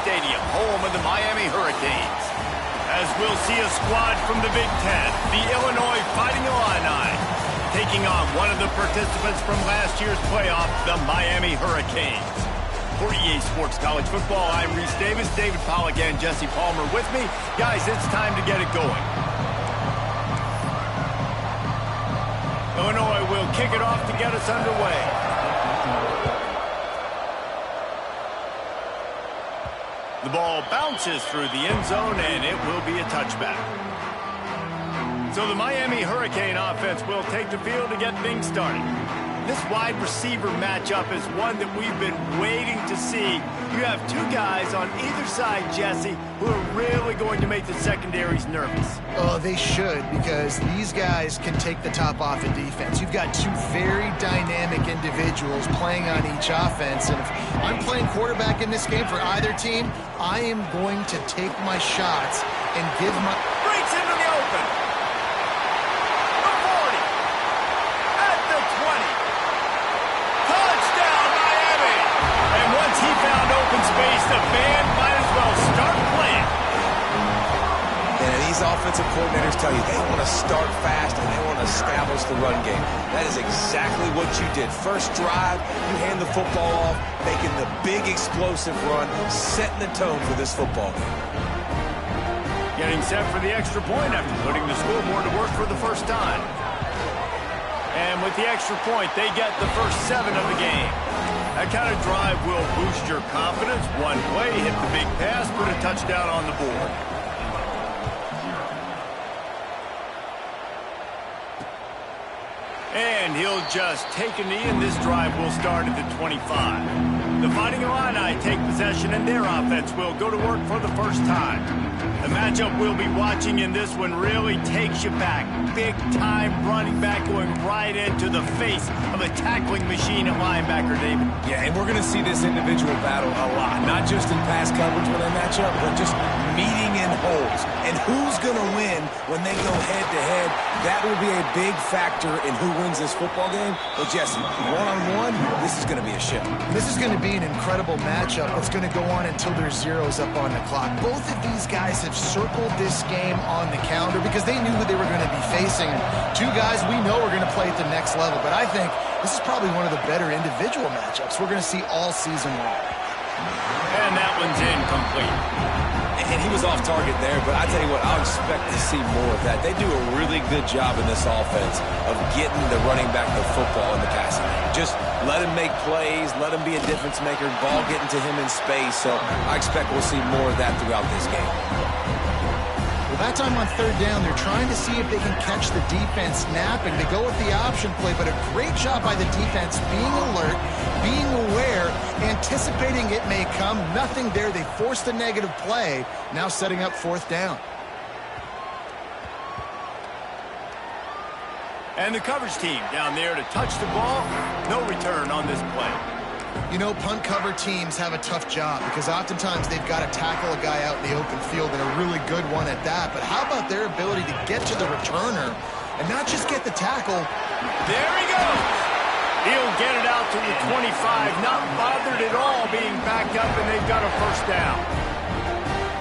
Stadium, home of the Miami Hurricanes. As we'll see a squad from the Big Ten, the Illinois Fighting Illini, taking on one of the participants from last year's playoff, the Miami Hurricanes. For EA Sports College Football, I'm Reese Davis, David Pollack, and Jesse Palmer with me. Guys, it's time to get it going. Illinois will kick it off to get us underway. The ball bounces through the end zone, and it will be a touchback. So the Miami Hurricane offense will take the field to get things started. This wide receiver matchup is one that we've been waiting to see. You have two guys on either side, Jesse, who are really going to make the secondaries nervous. Oh, they should, because these guys can take the top off in defense. You've got two very dynamic individuals playing on each offense, and if I'm playing quarterback in this game for either team, I am going to take my shots and give my... Breaks into the open. The 40. At the 20. Touchdown, Miami. And once he found open space, the band might as well start playing. And these offensive coordinators tell you they want to start fast and they want to establish the run game. That is exactly what you did. First drive, you hand the football off, making the big explosive run, setting the tone for this football game. Getting set for the extra point after putting the scoreboard to work for the first time. And with the extra point, they get the first 7 of the game. That kind of drive will boost your confidence. One play, hit the big pass, put a touchdown on the board. And he'll just take a knee, and this drive will start at the 25. The Fighting Illini take possession, and their offense will go to work for the first time. The matchup we'll be watching in this one really takes you back. Big-time running back going right into the face of a tackling machine at linebacker, David. Yeah, and we're going to see this individual battle a lot. Not just in pass coverage when they match up, but just meeting in holes. And who's going to win when they go head-to-head? That will be a big factor in who wins this football game. But, Jesse, one-on-one, this is going to be a show. This is going to be an incredible matchup. It's going to go on until there's zeros up on the clock. Both of these guys have circled this game on the calendar because they knew who they were going to be facing. And two guys we know are going to play at the next level. But I think this is probably one of the better individual matchups we're going to see all season long. And that one's incomplete. And he was off target there, but I tell you what, I'll expect to see more of that. They do a really good job in this offense of getting the running back the football in the passing game. Just let him make plays, let him be a difference maker, ball getting to him in space. So I expect we'll see more of that throughout this game. Well, that time on third down, they're trying to see if they can catch the defense napping. They go with the option play, but a great job by the defense being alert, being aware, anticipating it may come. Nothing there. They forced a negative play, now setting up fourth down. And the coverage team down there to touch the ball. No return on this play. You know, punt cover teams have a tough job because oftentimes they've got to tackle a guy out in the open field, and a really good one at that. But how about their ability to get to the returner and not just get the tackle? There he goes. He'll get it out to the 25, not bothered at all being backed up, and they've got a first down.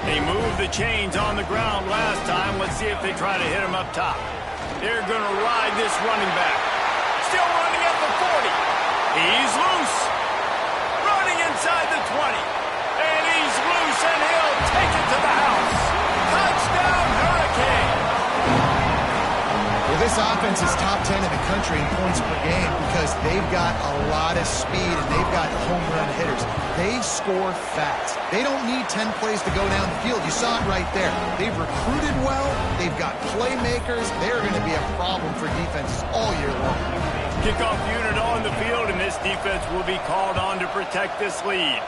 They moved the chains on the ground last time. Let's see if they try to hit him up top. They're going to ride this running back. Still running at the 40. He's loose. Running inside the 20. And he's loose, and he'll take it to the house. Touchdown, Hurricane. Well, this offense is top 10 in the country in points per game because they've got a lot of speed and they've got home run hitters. They score fast. They don't need 10 plays to go down the field. You saw it right there. They've recruited well. They've got playmakers. They're going to be a problem for defenses all year long. Kickoff unit on the field, and this defense will be called on to protect this lead.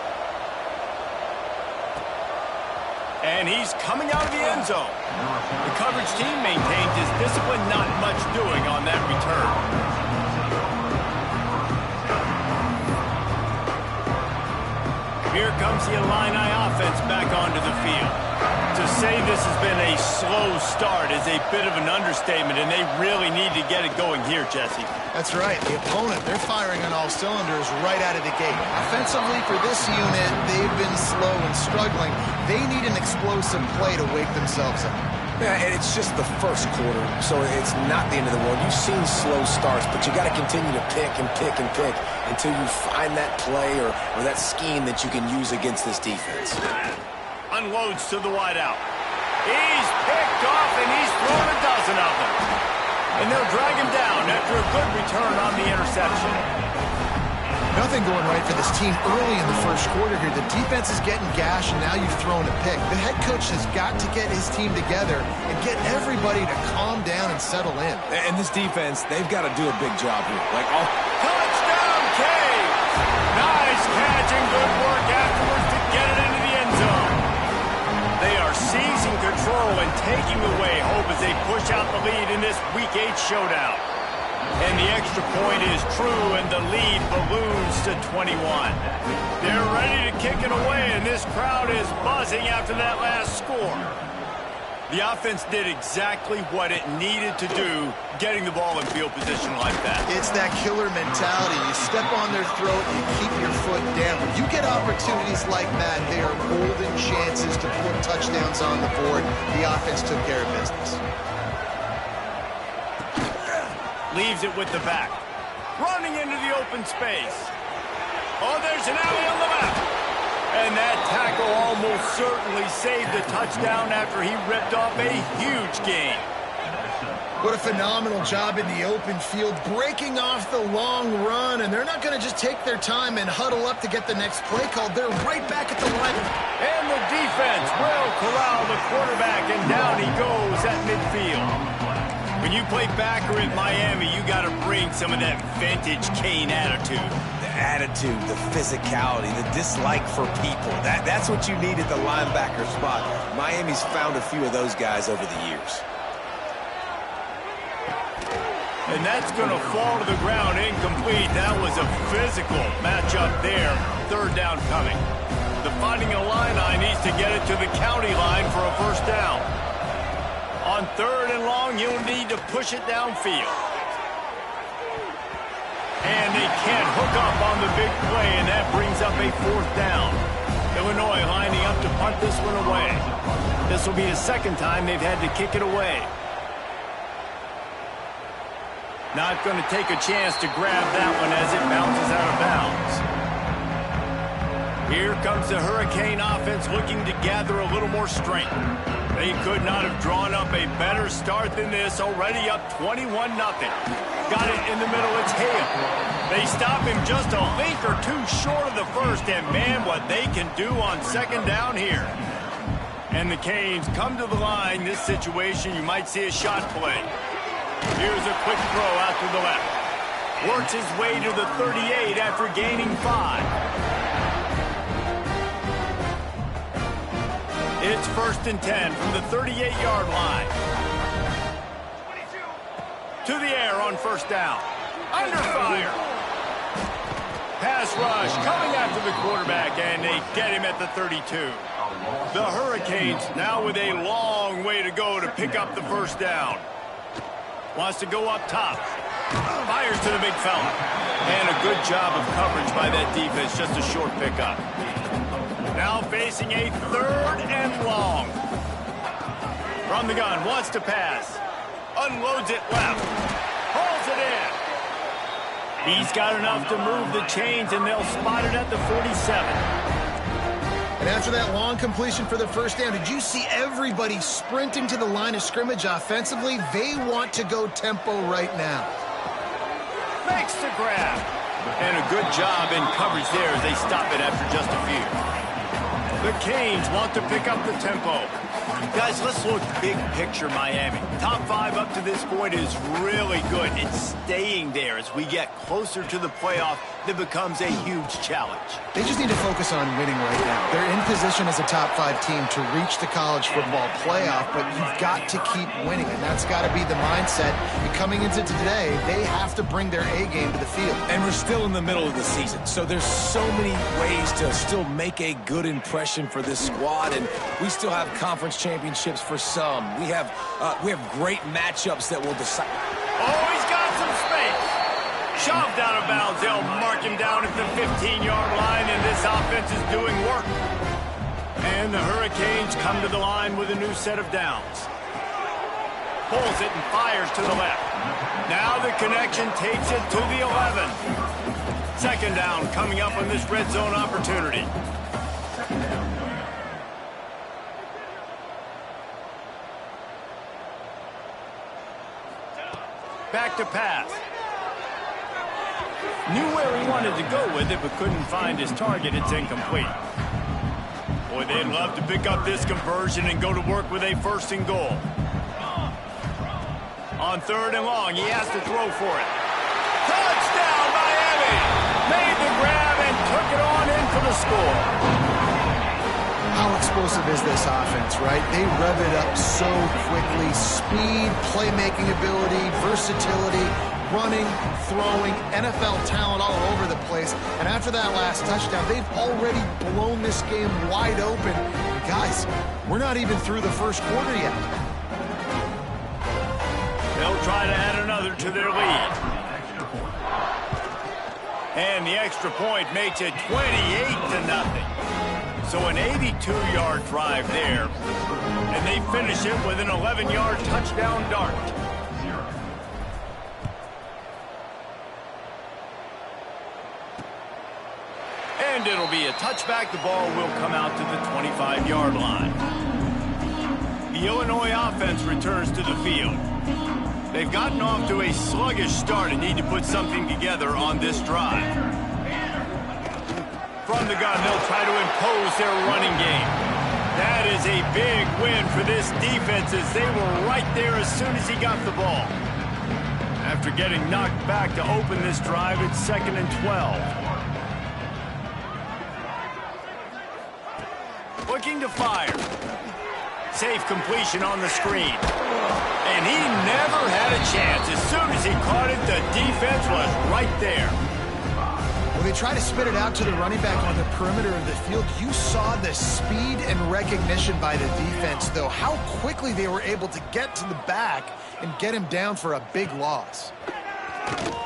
And he's coming out of the end zone. The coverage team maintained his discipline, not much doing on that return. Here comes the Illini offense back onto the field. To say this has been a slow start is a bit of an understatement, and they really need to get it going here, Jesse. That's right. The opponent, they're firing on all cylinders right out of the gate. Offensively, for this unit, they've been slow and struggling. They need an explosive play to wake themselves up. Yeah, and it's just the first quarter, so it's not the end of the world. You've seen slow starts, but you got to continue to pick and pick and pick until you find that play or that scheme that you can use against this defense. Unloads to the wideout. He's picked off, and he's thrown a dozen of them. And they'll drag him down after a good return on the interception. Nothing going right for this team early in the first quarter here. The defense is getting gashed, and now you've thrown a pick. The head coach has got to get his team together and get everybody to calm down and settle in. And this defense, they've got to do a big job here. Touchdown, Cave! Nice catch and good work afterwards to get it into the end zone. They are seizing control and taking away hope as they push out the lead in this Week 8 showdown. And the extra point is true, and the lead balloons to 21. They're ready to kick it away, and this crowd is buzzing after that last score. The offense did exactly what it needed to do, getting the ball in field position like that. It's that killer mentality. You step on their throat, you keep your foot down. When you get opportunities like that, they are golden chances to put touchdowns on the board. The offense took care of business. Leaves it with the back. Running into the open space. Oh, there's an alley on the left. And that tackle almost certainly saved a touchdown after he ripped off a huge gain. What a phenomenal job in the open field, breaking off the long run, and they're not going to just take their time and huddle up to get the next play called. They're right back at the line. And the defense will corral the quarterback, and down he goes at midfield. When you play backer in Miami, you got to bring some of that vintage Kane attitude. The attitude, the physicality, the dislike for people. That's what you need at the linebacker spot. Miami's found a few of those guys over the years. And that's going to fall to the ground incomplete. That was a physical matchup there. Third down coming. The Fighting Illini needs to get it to the county line for a first down. On third and long, you'll need to push it downfield. And they can't hook up on the big play, and that brings up a fourth down. Illinois lining up to punt this one away. This will be the second time they've had to kick it away. Not going to take a chance to grab that one as it bounces out of bounds. Here comes the Hurricane offense looking to gather a little more strength. They could not have drawn up a better start than this, already up 21-0. Got it in the middle, it's Hale. They stop him just a link or two short of the first, and man, what they can do on second down here. And the Canes come to the line. This situation, you might see a shot play. Here's a quick throw out to the left. Works his way to the 38 after gaining 5. It's 1st and 10 from the 38-yard line. To the air on first down. Under fire. Pass rush coming after the quarterback, and they get him at the 32. The Hurricanes now with a long way to go to pick up the first down. Wants to go up top. Fires to the big fella. And a good job of coverage by that defense. Just a short pickup. Now facing a third and long. From the gun, wants to pass. Unloads it left. Pulls it in. He's got enough to move the chains, and they'll spot it at the 47. And after that long completion for the first down, did you see everybody sprinting to the line of scrimmage offensively? They want to go tempo right now. Makes the grab. And a good job in coverage there as they stop it after just a few. The Canes want to pick up the tempo. Guys, let's look big picture Miami. Top 5 up to this point is really good. It's staying there as we get closer to the playoff. That becomes a huge challenge. They just need to focus on winning right now. They're in position as a top 5 team to reach the college football playoff, but you've got to keep winning, and that's got to be the mindset. And coming into today, they have to bring their A game to the field. And we're still in the middle of the season, so there's so many ways to still make a good impression for this squad, and we still have conference championships for some. We have great matchups that will decide. Oh, he's got some space. Shoved out of bounds. They'll mark him down at the 15-yard line, and this offense is doing work. And the Hurricanes come to the line with a new set of downs. Pulls it and fires to the left. Now the connection takes it to the 11. Second down coming up on this red zone opportunity. Back to pass. Knew where he wanted to go with it, but couldn't find his target. It's incomplete. Boy, they'd love to pick up this conversion and go to work with a 1st and goal. On 3rd and long, he has to throw for it. Touchdown, Miami! Made the grab and took it on in for the score. How explosive is this offense, right? They rev it up so quickly. Speed, playmaking ability, versatility, running, throwing, NFL talent all over the place. And after that last touchdown, they've already blown this game wide open. And guys, we're not even through the first quarter yet. They'll try to add another to their lead. And the extra point makes it 28-0. So an 82-yard drive there. And they finish it with an 11-yard touchdown dart. And it'll be a touchback. The ball will come out to the 25-yard line. The Illinois offense returns to the field. They've gotten off to a sluggish start and need to put something together on this drive. From the gun, they'll try to impose their running game. That is a big win for this defense as they were right there as soon as he got the ball. After getting knocked back to open this drive, it's 2nd and 12. Looking to fire. Safe completion on the screen. And he never had a chance. As soon as he caught it, the defense was right there. When they try to spit it out to the running back on the perimeter of the field, you saw the speed and recognition by the defense, though, how quickly they were able to get to the back and get him down for a big loss.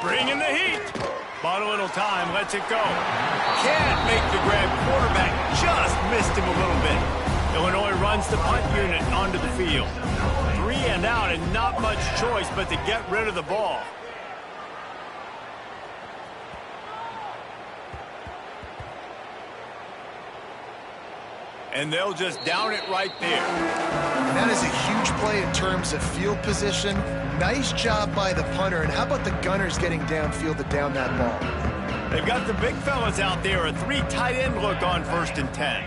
Bring in the heat. Bought a little time, lets it go. Can't make the grab. Quarterback just missed him a little bit. Illinois runs the punt unit onto the field. 3 and out and not much choice but to get rid of the ball. And they'll just down it right there. And that is a huge play in terms of field position. Nice job by the punter. And how about the gunners getting downfield to down that ball? They've got the big fellas out there. A 3 tight end look on 1st and 10.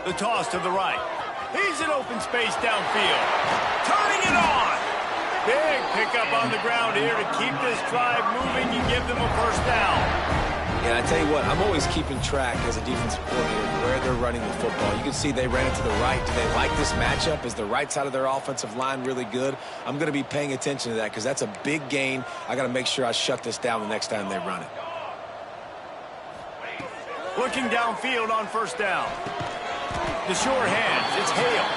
The toss to the right. He's in open space downfield. Turning it on. Big pickup on the ground here to keep this drive moving. You give them a 1st down. And I tell you what, I'm always keeping track as a defensive coordinator where they're running the football. You can see they ran it to the right. Do they like this matchup? Is the right side of their offensive line really good? I'm going to be paying attention to that because that's a big gain. I got to make sure I shut this down the next time they run it. Looking downfield on 1st down. The short hands, it's Hale.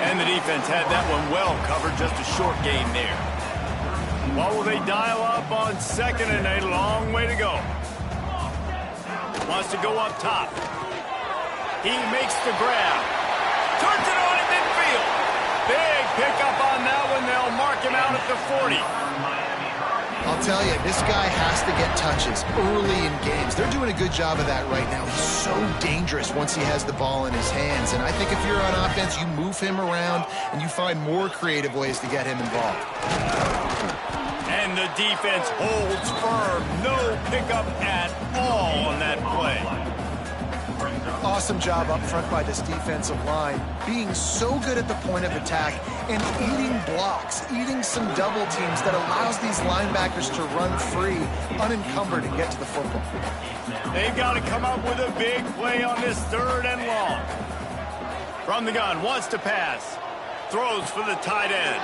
And the defense had that one well covered, just a short gain there. What will they dial up on 2nd and a long way to go? Wants to go up top. He makes the grab. Turns it on in midfield. Big pickup on that one. They'll mark him out at the 40. I'll tell you, this guy has to get touches early in games. They're doing a good job of that right now. He's so dangerous once he has the ball in his hands. And I think if you're on offense, you move him around and you find more creative ways to get him involved. And the defense holds firm. No pickup at all on that play. Awesome job up front by this defensive line, being so good at the point of attack and eating blocks, eating some double teams that allows these linebackers to run free, unencumbered, and get to the football. They've got to come up with a big play on this 3rd and long. From the gun, wants to pass. Throws for the tight end.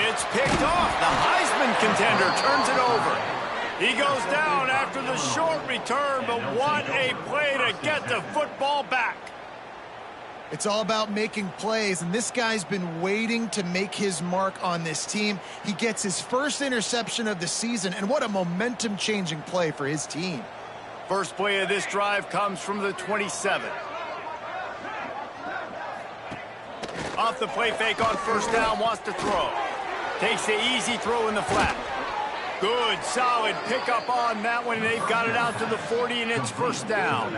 It's picked off. The Heisman contender turns it over. He goes down after the short return, but what a play to get the football back. It's all about making plays, and this guy's been waiting to make his mark on this team. He gets his first interception of the season, and what a momentum-changing play for his team. First play of this drive comes from the 27. Off the play fake on first down, wants to throw. Takes the easy throw in the flat. Good, solid pickup on that one. They've got it out to the 40, and it's first down.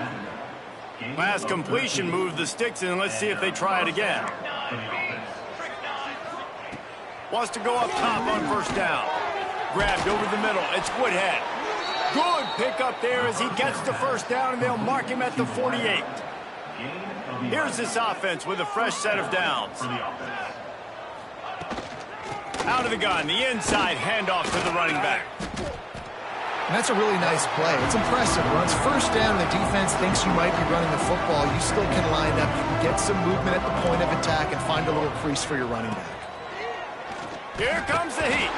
Last completion moved the sticks in. Let's see if they try it again. Wants to go up top on first down. Grabbed over the middle. It's Woodhead. Good pickup there as he gets the first down, and they'll mark him at the 48. Here's this offense with a fresh set of downs. Out of the gun, the inside handoff to the running back. And that's a really nice play. It's impressive. Once first down, the defense thinks you might be running the football. You still can line up. You can get some movement at the point of attack and find a little crease for your running back. Here comes the heat.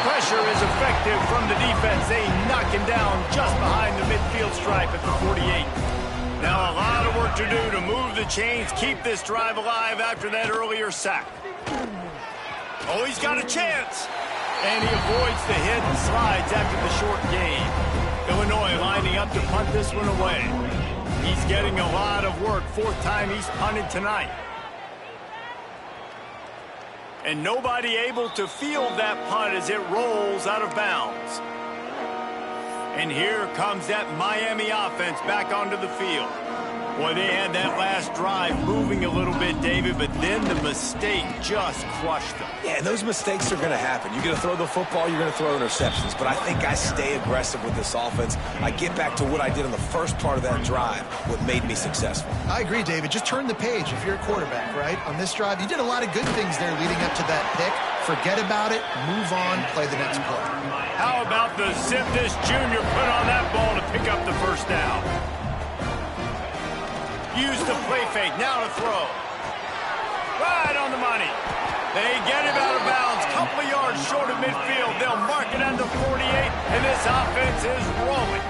Pressure is effective from the defense. They knock him down just behind the midfield stripe at the 48. Now a lot of work to do to move the chains, keep this drive alive after that earlier sack. Oh, he's got a chance. And he avoids the hit and slides after the short gain. Illinois lining up to punt this one away. He's getting a lot of work. Fourth time he's punted tonight. And nobody able to field that punt as it rolls out of bounds. And here comes that Miami offense back onto the field. Boy, they had that last drive moving a little bit, David, but then the mistake just crushed them. Yeah, and those mistakes are going to happen. You're going to throw the football, you're going to throw interceptions, but I think I stay aggressive with this offense. I get back to what I did in the first part of that drive, what made me successful. I agree, David. Just turn the page if you're a quarterback, right? On this drive, you did a lot of good things there leading up to that pick. Forget about it, move on, play the next play. How about the zip this junior put on that ball to pick up the first down? Use the play fake, now to throw. Right on the money. They get him out of bounds, couple of yards short of midfield. They'll mark it at the 48, and this offense is rolling.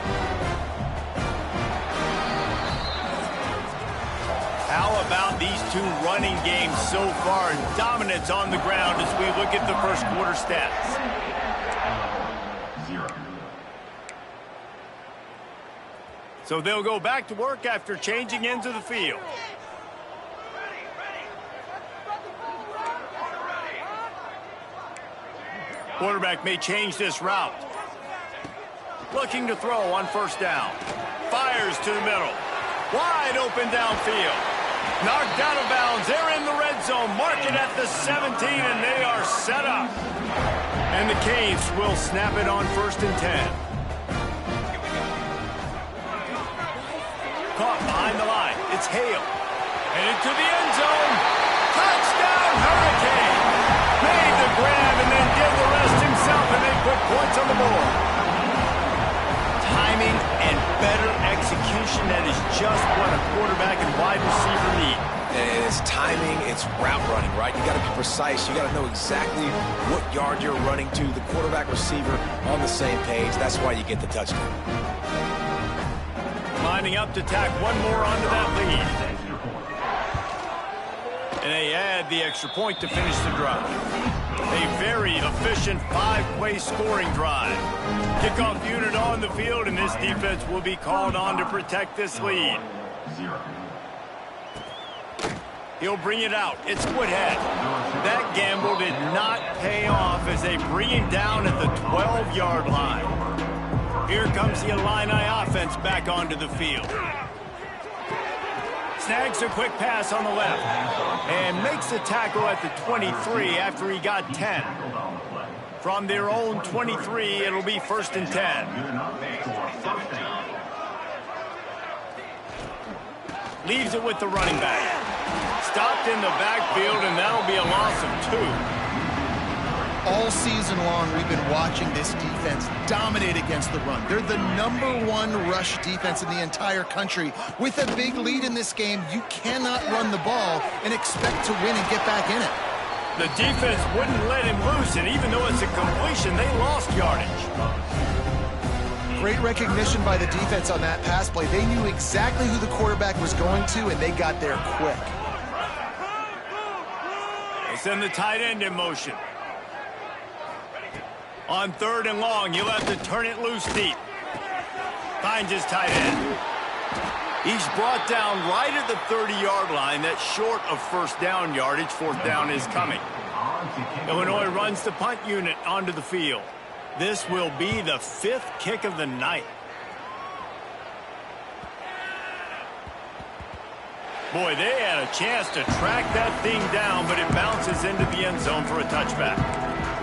How about these two running games so far? Dominance on the ground as we look at the first quarter stats. So they'll go back to work after changing into the field. Quarterback may change this route. Looking to throw on first down. Fires to the middle. Wide open downfield. Knocked out of bounds. They're in the red zone. Mark it at the 17, and they are set up. And the Canes will snap it on 1st and 10. Caught behind the line. It's Hale. Headed to the end zone. Touchdown, Hurricane. Made the grab and then did the rest himself, and they put points on the board. Timing and better execution, that is just what a quarterback and wide receiver need. And it's timing, it's route running, right? You got to be precise. You got to know exactly what yard you're running to. The quarterback receiver on the same page. That's why you get the touchdown. Lining up to tack one more onto that lead. And they add the extra point to finish the drive. A very efficient 5-play scoring drive. Kickoff unit on the field, and this defense will be called on to protect this lead. He'll bring it out. It's Woodhead. That gamble did not pay off as they bring him down at the 12-yard line. Here comes the Illini offense back onto the field. Snags a quick pass on the left and makes the tackle at the 23 after he got 10. From their own 23, it'll be 1st and 10. Leaves it with the running back. Stopped in the backfield, and that'll be a loss of 2. All season long, we've been watching this defense dominate against the run. They're the #1 rush defense in the entire country. With a big lead in this game, you cannot run the ball and expect to win and get back in it. The defense wouldn't let him loose, and even though it's a completion, they lost yardage. Great recognition by the defense on that pass play. They knew exactly who the quarterback was going to, and they got there quick. They send the tight end in motion. On 3rd and long, you'll have to turn it loose deep. Finds his tight end. He's brought down right at the 30-yard line. That's short of first down yardage. 4th down is coming. Illinois runs the punt unit onto the field. This will be the 5th kick of the night. Boy, they had a chance to track that thing down, but it bounces into the end zone for a touchback.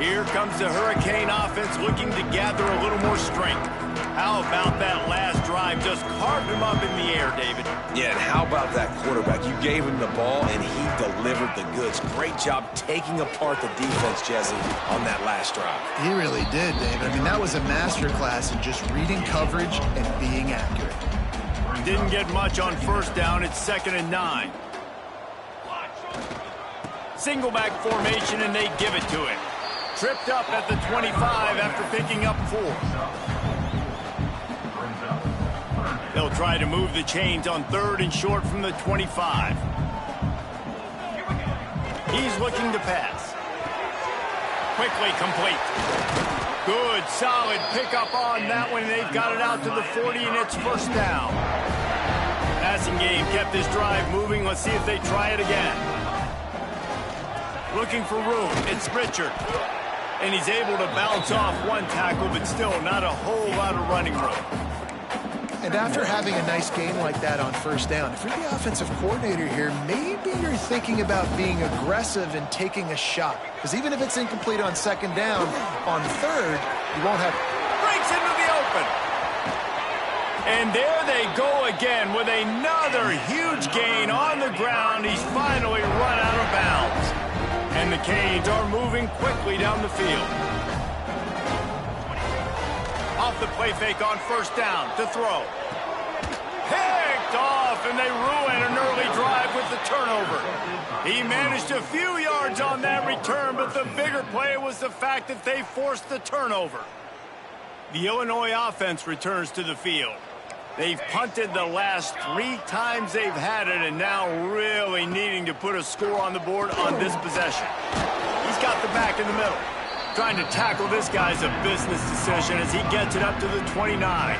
Here comes the Hurricane offense looking to gather a little more strength. How about that last drive? Just carved him up in the air, David. Yeah, and how about that quarterback? You gave him the ball, and he delivered the goods. Great job taking apart the defense, Jesse, on that last drive. He really did, David. I mean, that was a masterclass in just reading coverage and being accurate. Didn't get much on 1st down. It's 2nd and 9. Single back formation, and they give it to him. Tripped up at the 25 after picking up 4. They'll try to move the chains on 3rd and short from the 25. He's looking to pass. Quickly complete. Good, solid pickup on that one. They've got it out to the 40, and it's 1st down. Passing game kept this drive moving. Let's see if they try it again. Looking for room. It's Richard. And he's able to bounce off one tackle, but still not a whole lot of running room. And after having a nice game like that on 1st down, if you're the offensive coordinator here, maybe you're thinking about being aggressive and taking a shot. Because even if it's incomplete on 2nd down, on 3rd, you won't have... Breaks into the open. And there they go again with another huge gain on the ground. He's finally run out of bounds. And the Canes are moving quickly down the field. Off the play fake on 1st down to throw. Picked off, and they ruin an early drive with the turnover. He managed a few yards on that return, but the bigger play was the fact that they forced the turnover. The Illinois offense returns to the field. They've punted the last 3 times they've had it, and now really needing to put a score on the board on this possession. He's got the back in the middle. Trying to tackle this guy's a business decision as he gets it up to the 29.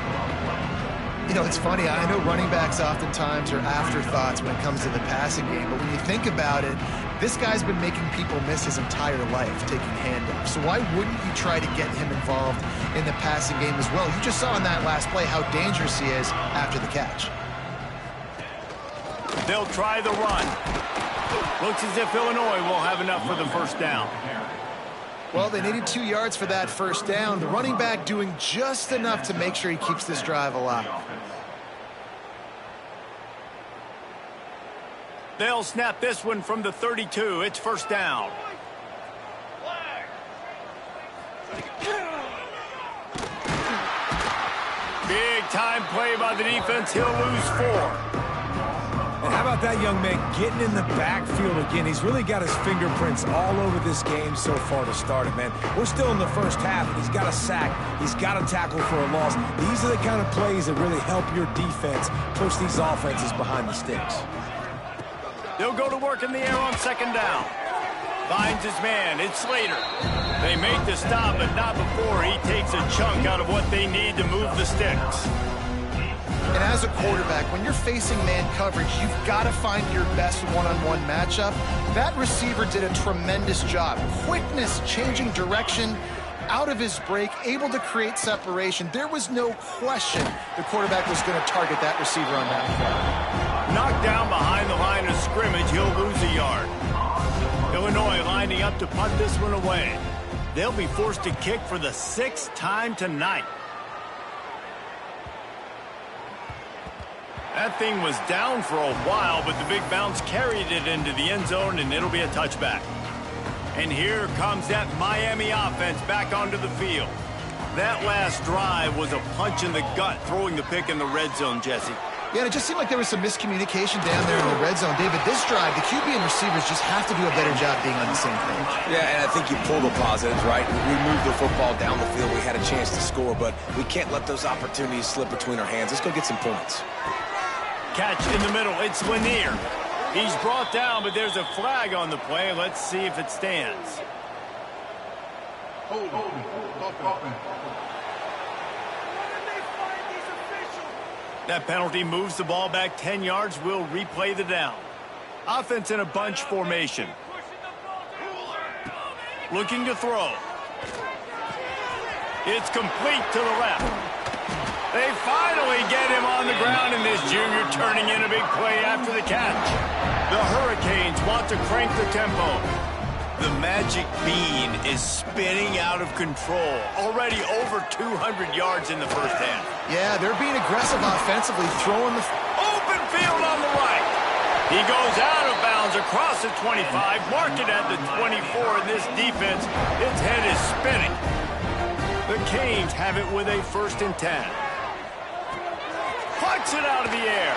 You know, it's funny. I know running backs oftentimes are afterthoughts when it comes to the passing game, but when you think about it, this guy's been making people miss his entire life taking handoffs. So why wouldn't you try to get him involved in the passing game as well? You just saw in that last play how dangerous he is after the catch. They'll try the run. Looks as if Illinois will have enough for the 1st down. Well, they needed 2 yards for that 1st down. The running back doing just enough to make sure he keeps this drive alive. They'll snap this one from the 32. It's 1st down. Big time play by the defense. He'll lose 4. And how about that young man getting in the backfield again? He's really got his fingerprints all over this game so far to start it, man. We're still in the 1st half, and he's got a sack. He's got a tackle for a loss. These are the kind of plays that really help your defense push these offenses behind the sticks. They'll go to work in the air on 2nd down. Finds his man. It's Slater. They make the stop, but not before he takes a chunk out of what they need to move the sticks. And as a quarterback, when you're facing man coverage, you've got to find your best one-on-one matchup. That receiver did a tremendous job. Quickness, changing direction, out of his break, able to create separation. There was no question the quarterback was going to target that receiver on that play. Knocked down behind the line of scrimmage, he'll lose a yard. Illinois lining up to punt this one away. They'll be forced to kick for the 6th time tonight. That thing was down for a while, but the big bounce carried it into the end zone, and it'll be a touchback. And here comes that Miami offense back onto the field. That last drive was a punch in the gut, throwing the pick in the red zone, Jesse. Yeah, and it just seemed like there was some miscommunication down there in the red zone. David, this drive, the QB and receivers just have to do a better job being on the same page. Yeah, and I think you pull the positives, right? We moved the football down the field. We had a chance to score, but we can't let those opportunities slip between our hands. Let's go get some points. Catch in the middle. It's Lanier. He's brought down, but there's a flag on the play. Let's see if it stands. That penalty moves the ball back 10 yards. We'll replay the down. Offense in a bunch formation. Looking to throw. It's complete to the left. They finally get him on the ground, and this junior turning in a big play after the catch. The Hurricanes want to crank the tempo. The magic bean is spinning out of control. Already over 200 yards in the first half. Yeah, they're being aggressive offensively, throwing the... Open field on the right. He goes out of bounds across the 25, marked it at the 24, and this defense, its head is spinning. The Canes have it with a 1st and 10. Puts it out of the air.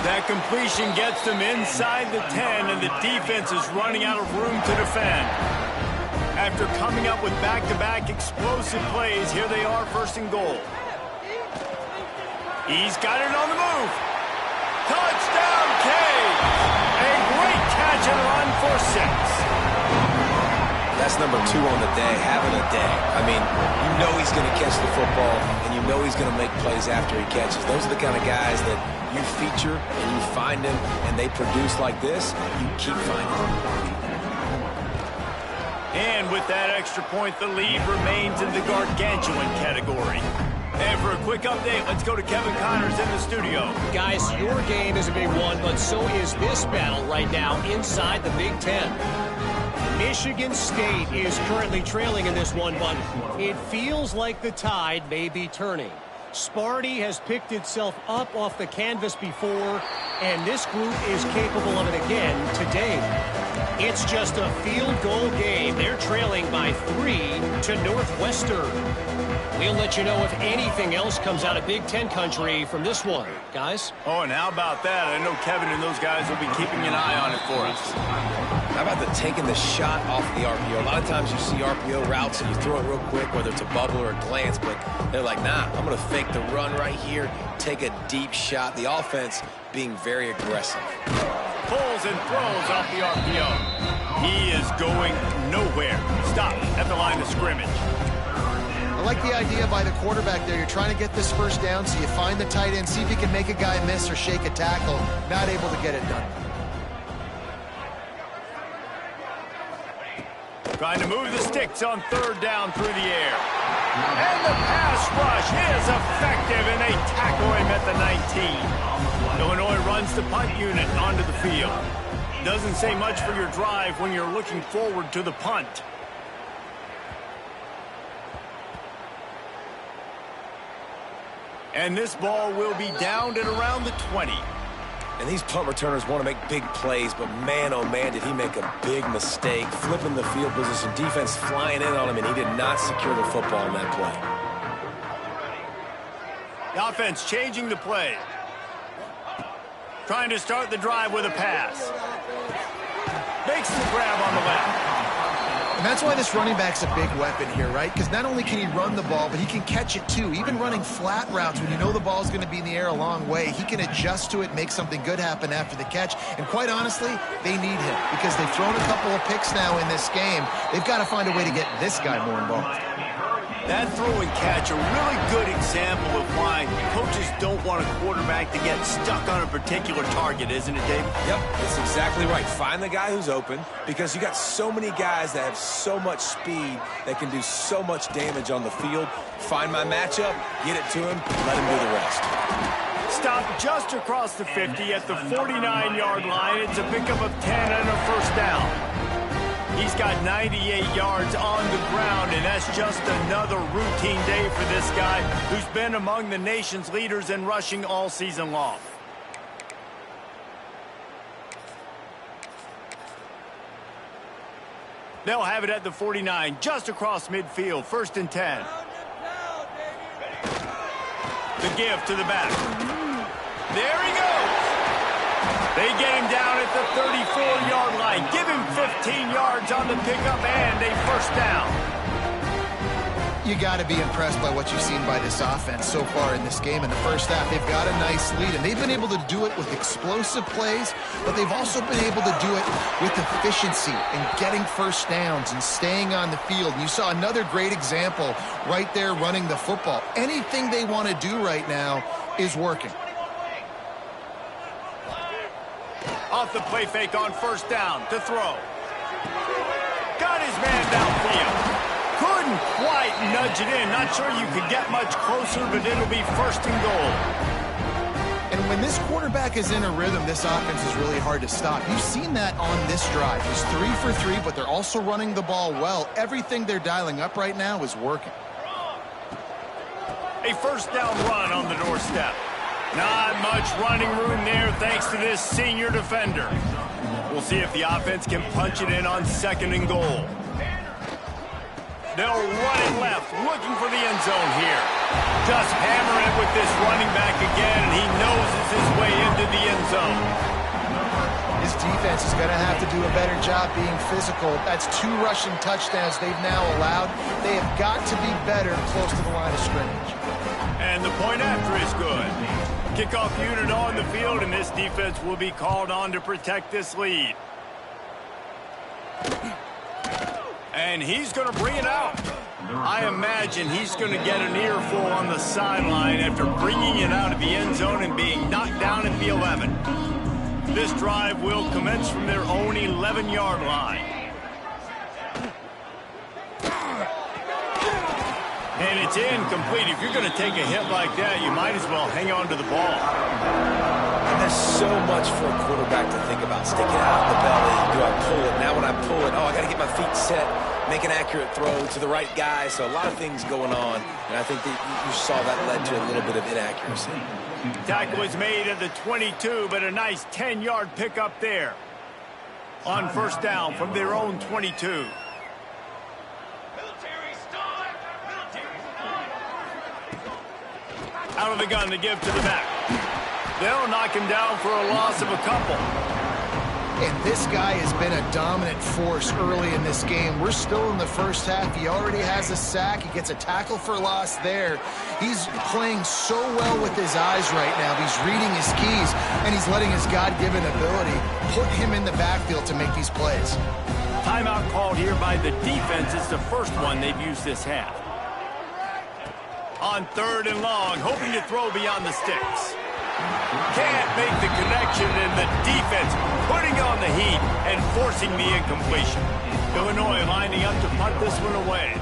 That completion gets them inside the 10, and the defense is running out of room to defend. After coming up with back-to-back explosive plays, here they are 1st and goal. He's got it on the move. Touchdown, Canes! A great catch and run for 6. That's number 2 on the day, having a day. I mean, you know he's going to catch the football, and you know he's going to make plays after he catches. Those are the kind of guys that you feature and you find them, and they produce like this, you keep finding them. And with that extra point, the lead remains in the gargantuan category. And for a quick update, let's go to Kevin Connors in the studio. Guys, your game is a big one, but so is this battle right now inside the Big Ten. Michigan State is currently trailing in this one, but it feels like the tide may be turning. Sparty has picked itself up off the canvas before, and this group is capable of it again today. It's just a field goal game. They're trailing by 3 to Northwestern. We'll let you know if anything else comes out of Big Ten country from this one, guys. Oh, and how about that? I know Kevin and those guys will be keeping an eye on it for us. How about the taking the shot off the RPO? A lot of times you see RPO routes and you throw it real quick, whether it's a bubble or a glance, but they're like, nah, I'm going to fake the run right here, take a deep shot. The offense being very aggressive. Pulls and throws off the RPO. He is going nowhere. Stop at the line of scrimmage. I like the idea by the quarterback there. You're trying to get this 1st down, so you find the tight end, see if you can make a guy miss or shake a tackle. Not able to get it done. Trying to move the sticks on 3rd down through the air. And the pass rush is effective, and they tackle him at the 19. Illinois runs the punt unit onto the field. Doesn't say much for your drive when you're looking forward to the punt. And this ball will be downed at around the 20. And these punt returners want to make big plays, but man, oh man, did he make a big mistake. Flipping the field position, defense flying in on him, and he did not secure the football in that play. The offense changing the play. Trying to start the drive with a pass. Makes the grab on the left. And that's why this running back's a big weapon here, right? Because not only can he run the ball, but he can catch it too. Even running flat routes when you know the ball's going to be in the air a long way, he can adjust to it, make something good happen after the catch. And quite honestly, they need him because they've thrown a couple of picks now in this game. They've got to find a way to get this guy more involved. That throw and catch, a really good example of why coaches don't want a quarterback to get stuck on a particular target, isn't it, David? Yep, that's exactly right. Find the guy who's open because you got so many guys that have so much speed that can do so much damage on the field. Find my matchup, get it to him, let him do the rest. Stop just across the 50 at the 49-yard line. It's a pickup of 10 and a 1st down. He's got 98 yards on the ground, and that's just another routine day for this guy who's been among the nation's leaders in rushing all season long. They'll have it at the 49, just across midfield, 1st and 10. The give to the back. There he goes. They get him down at the 34-yard line. Give him 15 yards on the pickup and a first down. You got to be impressed by what you've seen by this offense so far in this game. In the first half, they've got a nice lead, and they've been able to do it with explosive plays, but they've also been able to do it with efficiency and getting first downs and staying on the field. And you saw another great example right there running the football. Anything they want to do right now is working. Off the play fake on first down to throw. Got his man downfield. Couldn't quite nudge it in. Not sure you could get much closer, but it'll be first and goal. And when this quarterback is in a rhythm, this offense is really hard to stop. You've seen that on this drive. He's 3 for 3, but they're also running the ball well. Everything they're dialing up right now is working. A first down run on the doorstep. Not much running room there thanks to this senior defender. We'll see if the offense can punch it in on second and goal. They'll run it left, looking for the end zone here. Just hammer it with this running back again, and he noses his way into the end zone. This defense is going to have to do a better job being physical. That's 2 rushing touchdowns they've now allowed. They have got to be better close to the line of scrimmage. And the point after is good. Kickoff unit on the field, and this defense will be called on to protect this lead. And he's going to bring it out. I imagine he's going to get an earful on the sideline after bringing it out of the end zone and being knocked down at the 11. This drive will commence from their own 11-yard line. And it's incomplete. If you're going to take a hit like that, you might as well hang on to the ball. And there's so much for a quarterback to think about. Stick it out in the belly. Do I pull it? Now when I pull it, I got to get my feet set, make an accurate throw to the right guy. So a lot of things going on. And I think that you saw that led to a little bit of inaccuracy. Tackle was made at the 22, but a nice 10-yard pickup there. On first down from their own 22. Out of the gun to give to the back. They'll knock him down for a loss of a couple. And this guy has been a dominant force early in this game. We're still in the first half. He already has a sack. He gets a tackle for loss there. He's playing so well with his eyes right now. He's reading his keys, and he's letting his God-given ability put him in the backfield to make these plays. Timeout called here by the defense. It's the first one they've used this half. On third and long, hoping to throw beyond the sticks. Can't make the connection, and the defense putting on the heat and forcing the incompletion. Illinois lining up to punt this one away.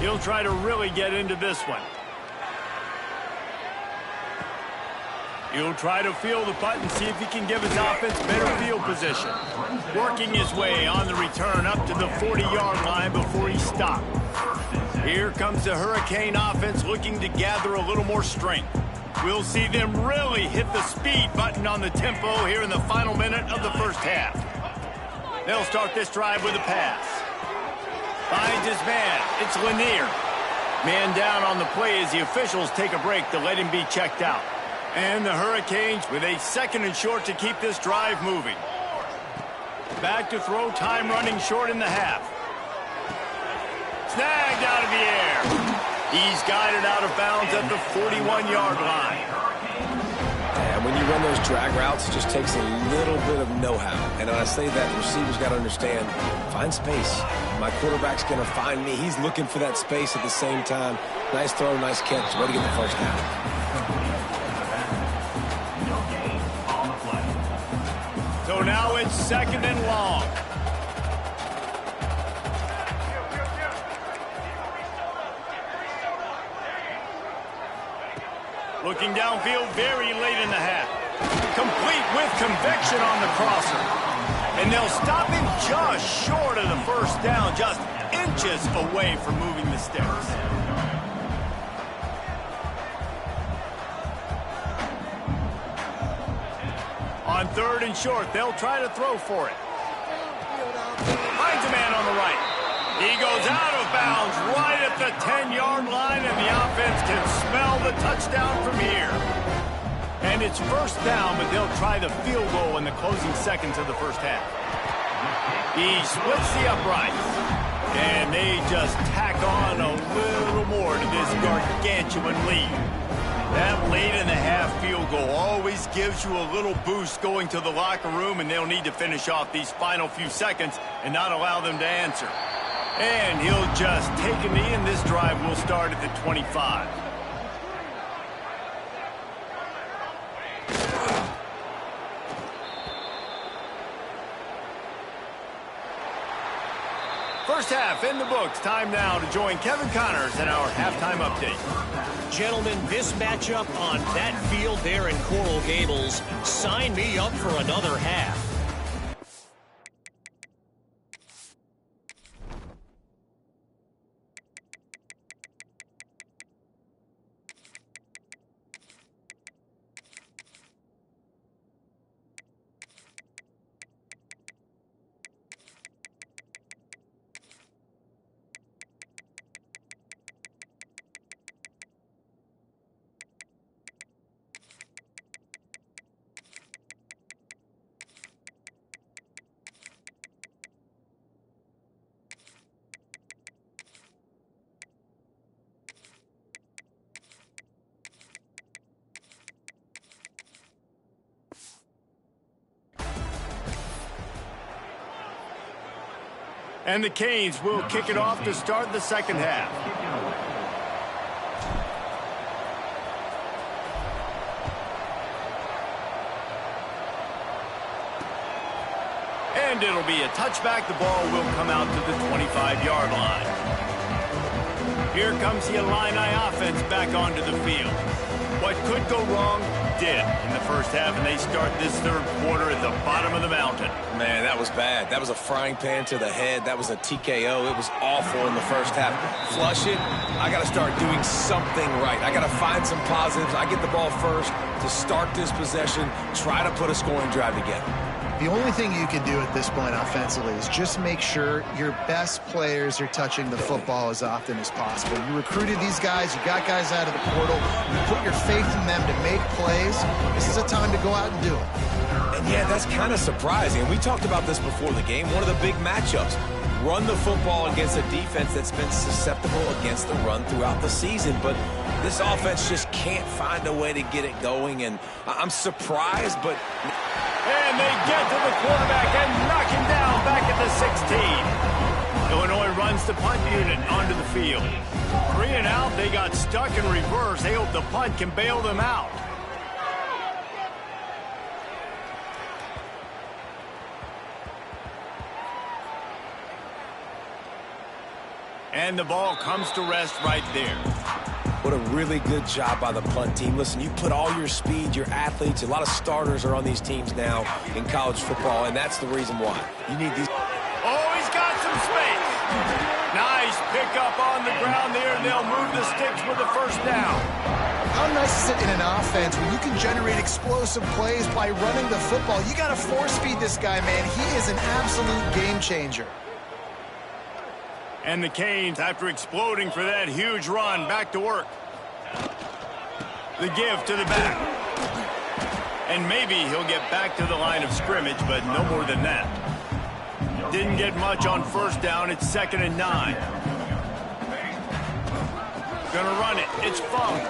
He'll try to really get into this one. He'll try to field the punt and see if he can give his offense better field position. Working his way on the return up to the 40-yard line before he stopped. Here comes the Hurricane offense looking to gather a little more strength. We'll see them really hit the speed button on the tempo here in the final minute of the first half. They'll start this drive with a pass. Finds his man. It's Lanier. Man down on the play as the officials take a break to let him be checked out. And the Hurricanes with a second and short to keep this drive moving. Back to throw, time running short in the half. Snagged out of the air. He's guided out of bounds at the 41-yard line. And when you run those drag routes, it just takes a little bit of know-how. And when I say that, the receivers got to understand, find space. My quarterback's going to find me. He's looking for that space at the same time. Nice throw, nice catch. Way to get the first down. So now it's second and long. Looking downfield very late in the half. Complete with conviction on the crosser. And they'll stop him just short of the first down, just inches away from moving the sticks. On third and short, they'll try to throw for it. Finds a man on the right. He goes out of bounds right at the 10-yard line, and the offense can smell the touchdown from here. And it's first down, but they'll try the field goal in the closing seconds of the first half. He splits the uprights. And they just tack on a little more to this gargantuan lead. That late-in-the-half field goal always gives you a little boost going to the locker room, and they'll need to finish off these final few seconds and not allow them to answer. And he'll just take a knee, and this drive will start at the 25. First half in the books. Time now to join Kevin Connors in our halftime update. Gentlemen, this matchup on that field there in Coral Gables, sign me up for another half. And the Canes will kick it off to start the second half. And it'll be a touchback. The ball will come out to the 25-yard line. Here comes the Illini offense back onto the field. What could go wrong did in the first half, and they start this third quarter at the bottom of the mountain. Man, that was bad. That was a frying pan to the head. That was a TKO. It was awful in the first half. Flush it. I got to start doing something right. I got to find some positives. I get the ball first to start this possession, try to put a scoring drive together. The only thing you can do at this point offensively is just make sure your best players are touching the football as often as possible. You recruited these guys. You got guys out of the portal. You put your faith in them to make plays. This is a time to go out and do it. And, yeah, that's kind of surprising. We talked about this before the game. One of the big matchups. Run the football against a defense that's been susceptible against the run throughout the season. But this offense just can't find a way to get it going. And I'm surprised, but... And they get to the quarterback and knock him down back at the 16. Illinois runs the punt unit onto the field. 3 and out, they got stuck in reverse. They hope the punt can bail them out. And the ball comes to rest right there. What a really good job by the punt team. Listen, you put all your speed, your athletes, a lot of starters are on these teams now in college football, and that's the reason why. You need these. Oh, he's got some space. Nice pickup on the ground there, and they'll move the sticks with the first down. How nice is it in an offense when you can generate explosive plays by running the football? You got to force feed this guy, man. He is an absolute game changer. And the Canes, after exploding for that huge run, back to work. The give to the back. And maybe he'll get back to the line of scrimmage, but no more than that. Didn't get much on first down. It's 2nd and 9. Gonna run it. It's Fung.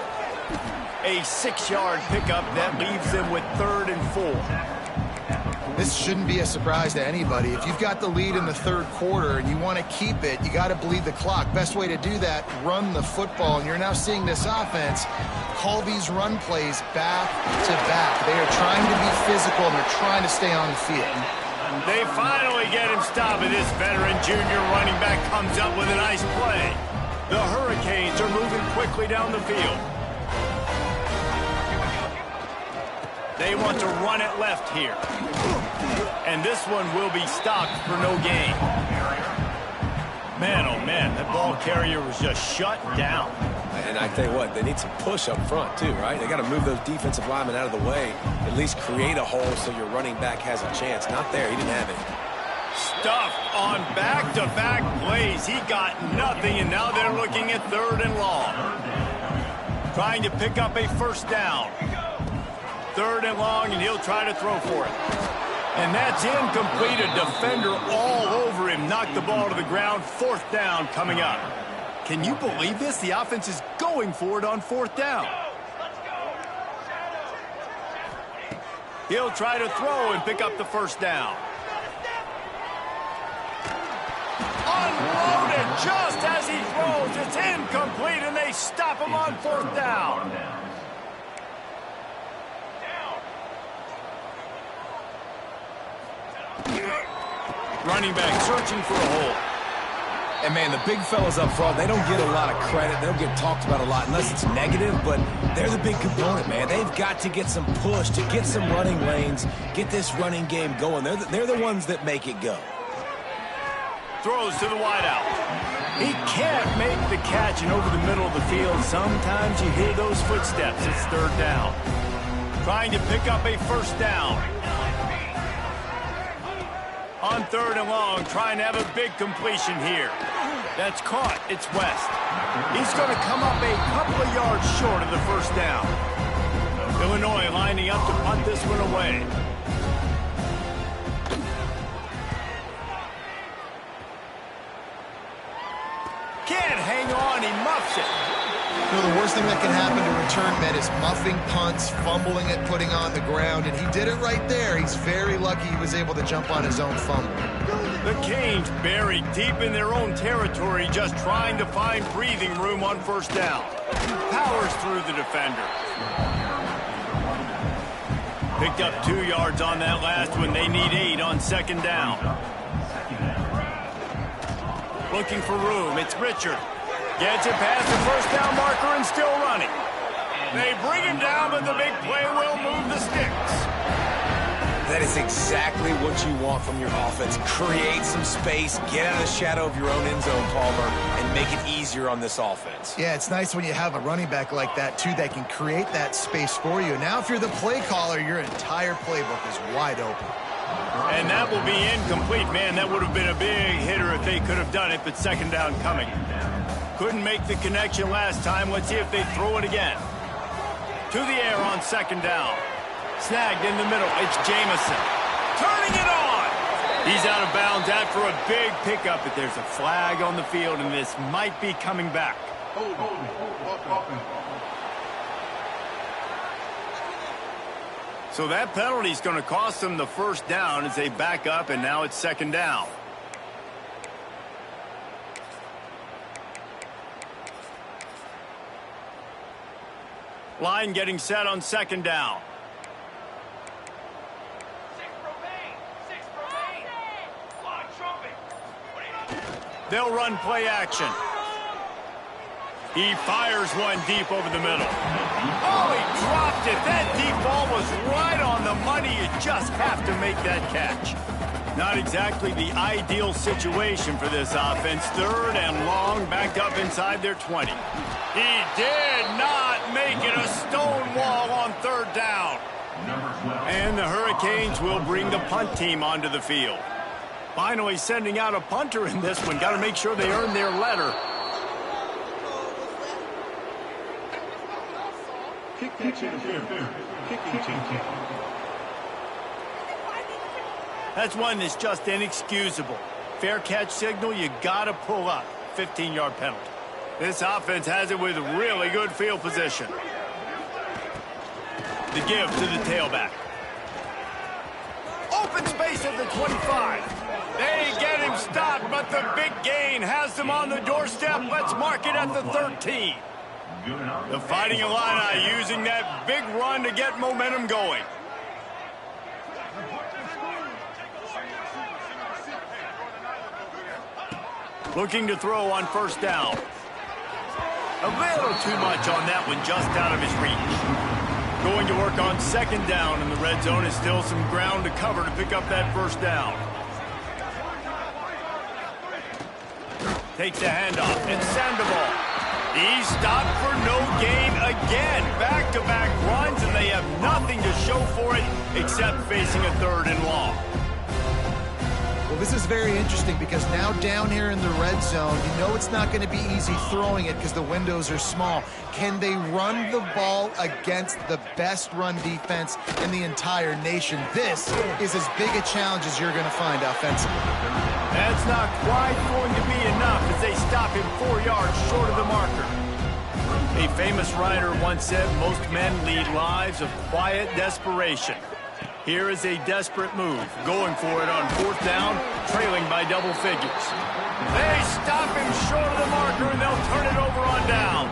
A 6-yard pickup that leaves them with 3rd and 4. This shouldn't be a surprise to anybody. If you've got the lead in the third quarter and you want to keep it, you got to bleed the clock. Best way to do that, run the football. And you're now seeing this offense call these run plays back to back. They are trying to be physical, and they're trying to stay on the field. They finally get him stopped, and this veteran junior running back comes up with a nice play. The Hurricanes are moving quickly down the field. They want to run it left here. And this one will be stopped for no gain. Man, oh man, that ball carrier was just shut down. And I tell you what, they need some push up front too, right? They got to move those defensive linemen out of the way, at least create a hole so your running back has a chance. Not there, he didn't have it. Stuffed on back-to-back plays. He got nothing, and now they're looking at 3rd and long. Trying to pick up a first down. 3rd and long, and he'll try to throw for it. And that's incomplete. A defender all over him. Knocked the ball to the ground. 4th down coming up. Can you believe this? The offense is going for it on 4th down. He'll try to throw and pick up the 1st down. Unloaded just as he throws. It's incomplete, and they stop him on 4th down. Running back searching for a hole. And, man, the big fellas up front, they don't get a lot of credit. They don't get talked about a lot unless it's negative, but they're the big component, man. They've got to get some push, to get some running lanes, get this running game going. They're the ones that make it go. Throws to the wideout. He can't make the catch, and over the middle of the field, sometimes you hear those footsteps. It's 3rd down. Trying to pick up a 1st down. On 3rd and long, trying to have a big completion here. That's caught. It's West. He's going to come up a couple of yards short of the 1st down. Illinois lining up to punt this one away. Can't hang on. He muffs it. You know, the worst thing that can happen to return men is muffing punts, fumbling it, putting on the ground, and he did it right there. He's very lucky he was able to jump on his own fumble. The Canes buried deep in their own territory, just trying to find breathing room on 1st down. Powers through the defender. Picked up 2 yards on that last one. They need 8 on 2nd down. Looking for room. It's Richard. Gets it past the 1st down marker and still running. They bring him down, but the big play will move the sticks. That is exactly what you want from your offense. Create some space, get out of the shadow of your own end zone, Palmer, and make it easier on this offense. Yeah, it's nice when you have a running back like that, too, that can create that space for you. Now, if you're the play caller, your entire playbook is wide open. And that will be incomplete. Man, that would have been a big hitter if they could have done it, but 2nd down coming. Couldn't make the connection last time. Let's see if they throw it again. To the air on 2nd down. Snagged in the middle. It's Jamison. Turning it on. He's out of bounds after a big pickup, but there's a flag on the field, and this might be coming back. So that penalty is going to cost them the 1st down as they back up, and now it's 2nd down. Line getting set on 2nd down. 6 remain. Clock trumpet. They'll run play action. He fires one deep over the middle. Oh, he dropped it. That deep ball was right on the money. You just have to make that catch. Not exactly the ideal situation for this offense. 3rd and long, backed up inside their 20. He did not make it. A stone wall on 3rd down. And the Hurricanes will bring the punt team onto the field. Finally sending out a punter in this one. Got to make sure they earn their letter. That's one that's just inexcusable. Fair catch signal, you got to pull up. 15-yard penalty. This offense has it with really good field position. The give to the tailback. Open space at the 25. They get him stopped, but the big gain has them on the doorstep. Let's mark it at the 13. The Fighting Illini using that big run to get momentum going. Looking to throw on 1st down. A little too much on that one, just out of his reach. Going to work on 2nd down, and the red zone is still some ground to cover to pick up that 1st down. Takes a handoff. It's Sandoval. He's stopped for no gain again. Back-to-back runs, and they have nothing to show for it except facing a 3rd and long. Well, this is very interesting because now down here in the red zone, you know it's not going to be easy throwing it because the windows are small. Can they run the ball against the best run defense in the entire nation? This is as big a challenge as you're going to find offensively. That's not quite going to be enough as they stop him 4 yards short of the marker. A famous writer once said most men lead lives of quiet desperation. Here is a desperate move, going for it on 4th down, trailing by double figures. They stop him short of the marker, and they'll turn it over on down.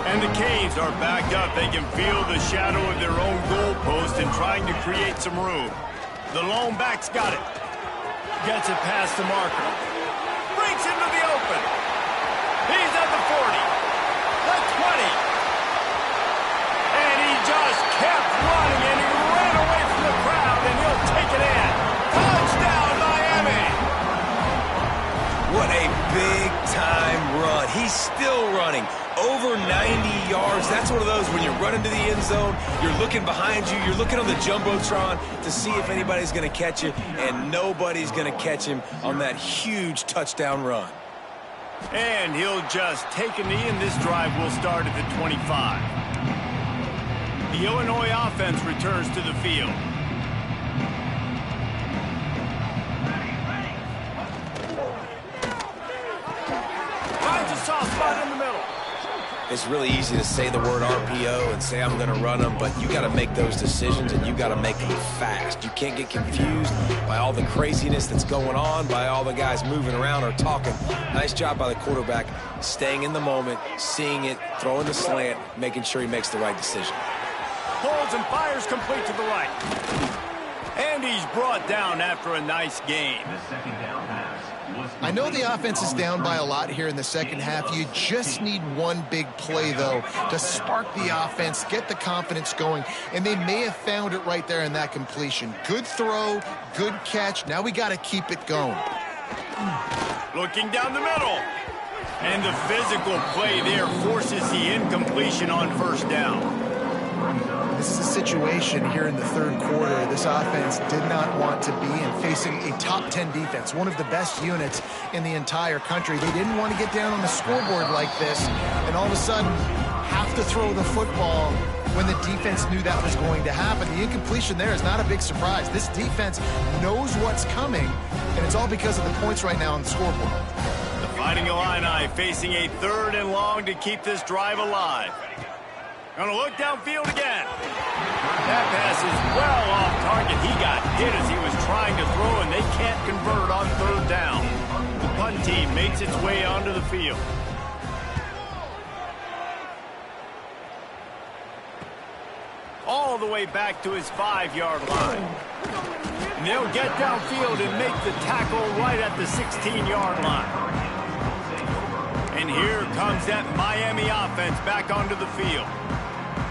And the Canes are backed up. They can feel the shadow of their own goalpost and trying to create some room. The lone back's got it. Gets it past the marker. Breaks into the open. He's at the 40. The 20. And he just kept running, and he ran away from the crowd, and he'll take it in. Touchdown, Miami! What a big-time run. He's still running. Over 90 yards. That's one of those when you run into the end zone, you're looking behind you, you're looking on the Jumbotron to see if anybody's going to catch you, and nobody's going to catch him on that huge touchdown run. And he'll just take a knee, and this drive will start at the 25. The Illinois offense returns to the field. Finds a soft spot in the middle. It's really easy to say the word RPO and say I'm going to run them, but you got to make those decisions, and you got to make them fast. You can't get confused by all the craziness that's going on, by all the guys moving around or talking. Nice job by the quarterback, staying in the moment, seeing it, throwing the slant, making sure he makes the right decision. Pulls and fires complete to the right. And he's brought down after a nice gain. I know the offense is down by a lot here in the second half. You just need one big play, though, to spark the offense, get the confidence going, and they may have found it right there in that completion. Good throw, good catch. Now we got to keep it going. Looking down the middle. And the physical play there forces the incompletion on 1st down. This is a situation here in the 3rd quarter this offense did not want to be in, facing a top 10 defense, one of the best units in the entire country. They didn't want to get down on the scoreboard like this and all of a sudden have to throw the football when the defense knew that was going to happen. The incompletion there is not a big surprise. This defense knows what's coming, and it's all because of the points right now on the scoreboard. The Fighting Illini facing a 3rd and long to keep this drive alive. Gonna look downfield again. That pass is well off target. He got hit as he was trying to throw, and they can't convert on 3rd down. The punt team makes its way onto the field. All the way back to his 5-yard line. And they'll get downfield and make the tackle right at the 16-yard line. And here comes that Miami offense back onto the field.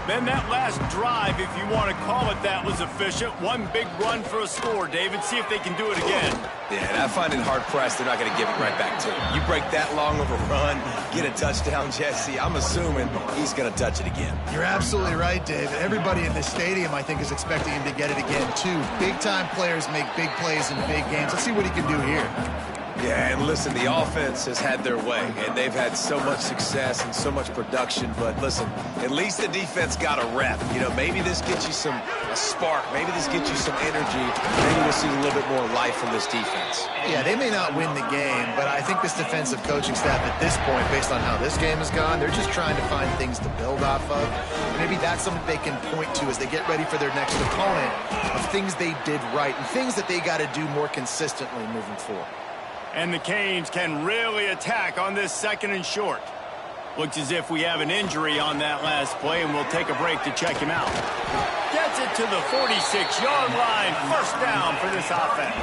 Then that last drive, if you want to call it that, was efficient. One big run for a score, David. See if they can do it again. Yeah, and I find it hard-pressed they're not going to give it right back to him. You break that long of a run, get a touchdown, Jesse, I'm assuming he's going to touch it again. You're absolutely right, Dave. Everybody in this stadium, I think, is expecting him to get it again, too. Big-time players make big plays in big games. Let's see what he can do here. Yeah, and listen, the offense has had their way, and they've had so much success and so much production. But listen, at least the defense got a rep. You know, maybe this gets you a spark. Maybe this gets you some energy. Maybe we'll see a little bit more life from this defense. Yeah, they may not win the game, but I think this defensive coaching staff at this point, based on how this game has gone, they're just trying to find things to build off of. Maybe that's something they can point to as they get ready for their next opponent, of things they did right and things that they got to do more consistently moving forward. And the Canes can really attack on this 2nd and short. Looks as if we have an injury on that last play, and we'll take a break to check him out. Gets it to the 46-yard line. 1st down for this offense.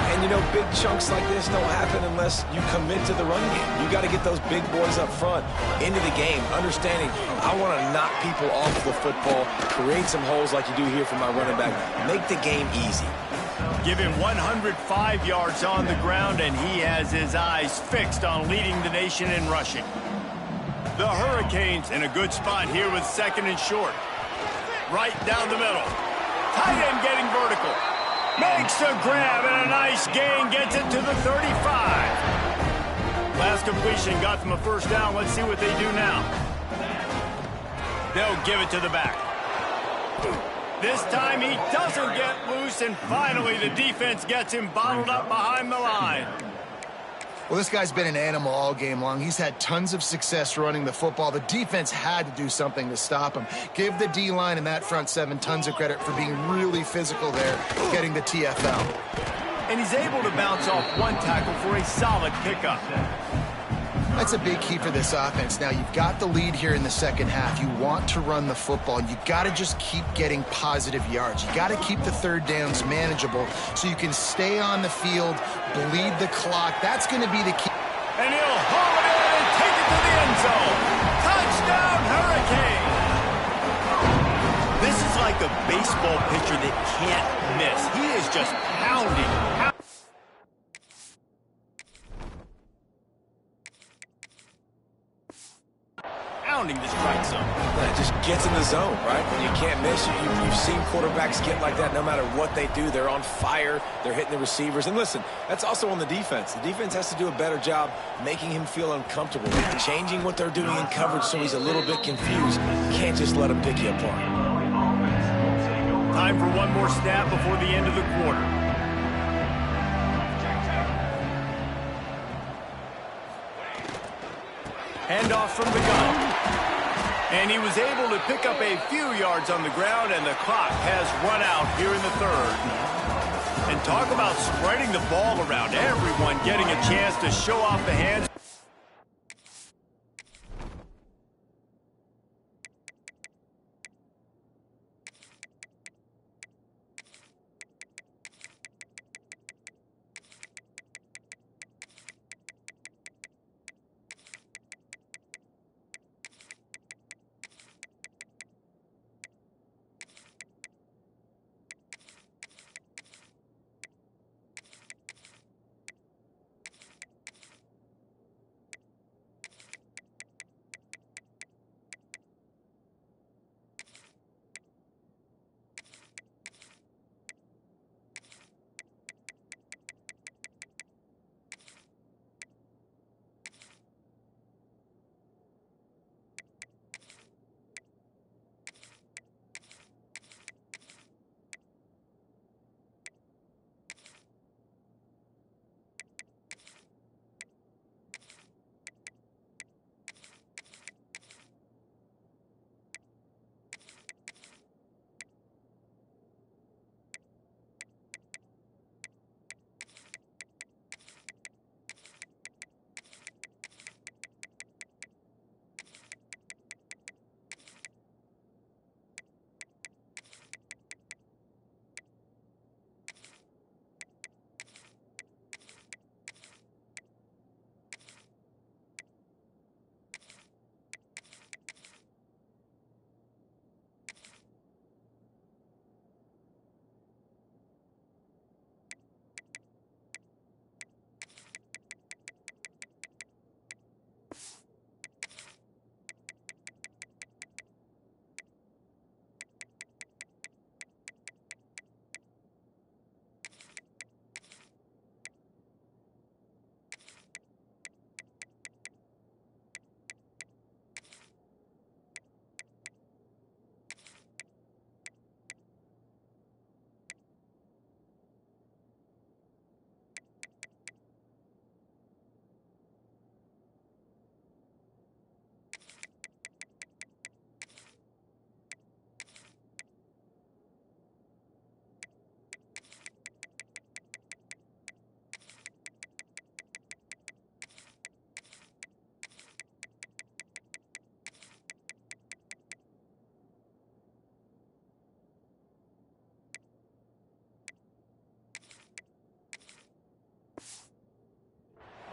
And, you know, big chunks like this don't happen unless you commit to the run game. You got to get those big boys up front into the game, understanding I want to knock people off the football, create some holes like you do here for my running back, make the game easy. Give him 105 yards on the ground, and he has his eyes fixed on leading the nation in rushing. The Hurricanes in a good spot here with 2nd and short. Right down the middle. Tight end getting vertical. Makes a grab and a nice gain. Gets it to the 35. Last completion got them a first down. Let's see what they do now. They'll give it to the back. This time he doesn't get loose, and finally the defense gets him bottled up behind the line. Well, this guy's been an animal all game long. He's had tons of success running the football. The defense had to do something to stop him. Give the D-line and that front seven tons of credit for being really physical there, getting the TFL. And he's able to bounce off one tackle for a solid pickup. That's a big key for this offense. Now, you've got the lead here in the second half. You want to run the football, and you got to just keep getting positive yards. You got to keep the third downs manageable so you can stay on the field, bleed the clock. That's going to be the key. And he'll haul it in and take it to the end zone. Touchdown, Hurricane! This is like a baseball pitcher that can't miss. He is just pounding. Pounding the strike zone. It just gets in the zone, right? When you can't miss, you've seen quarterbacks get like that no matter what they do. They're on fire. They're hitting the receivers. And listen, that's also on the defense. The defense has to do a better job making him feel uncomfortable, changing what they're doing in coverage so he's a little bit confused. Can't just let him pick you apart. Time for one more snap before the end of the quarter. Handoff from the gun. And he was able to pick up a few yards on the ground, and the clock has run out here in the third. And talk about spreading the ball around. Everyone getting a chance to show off the hands.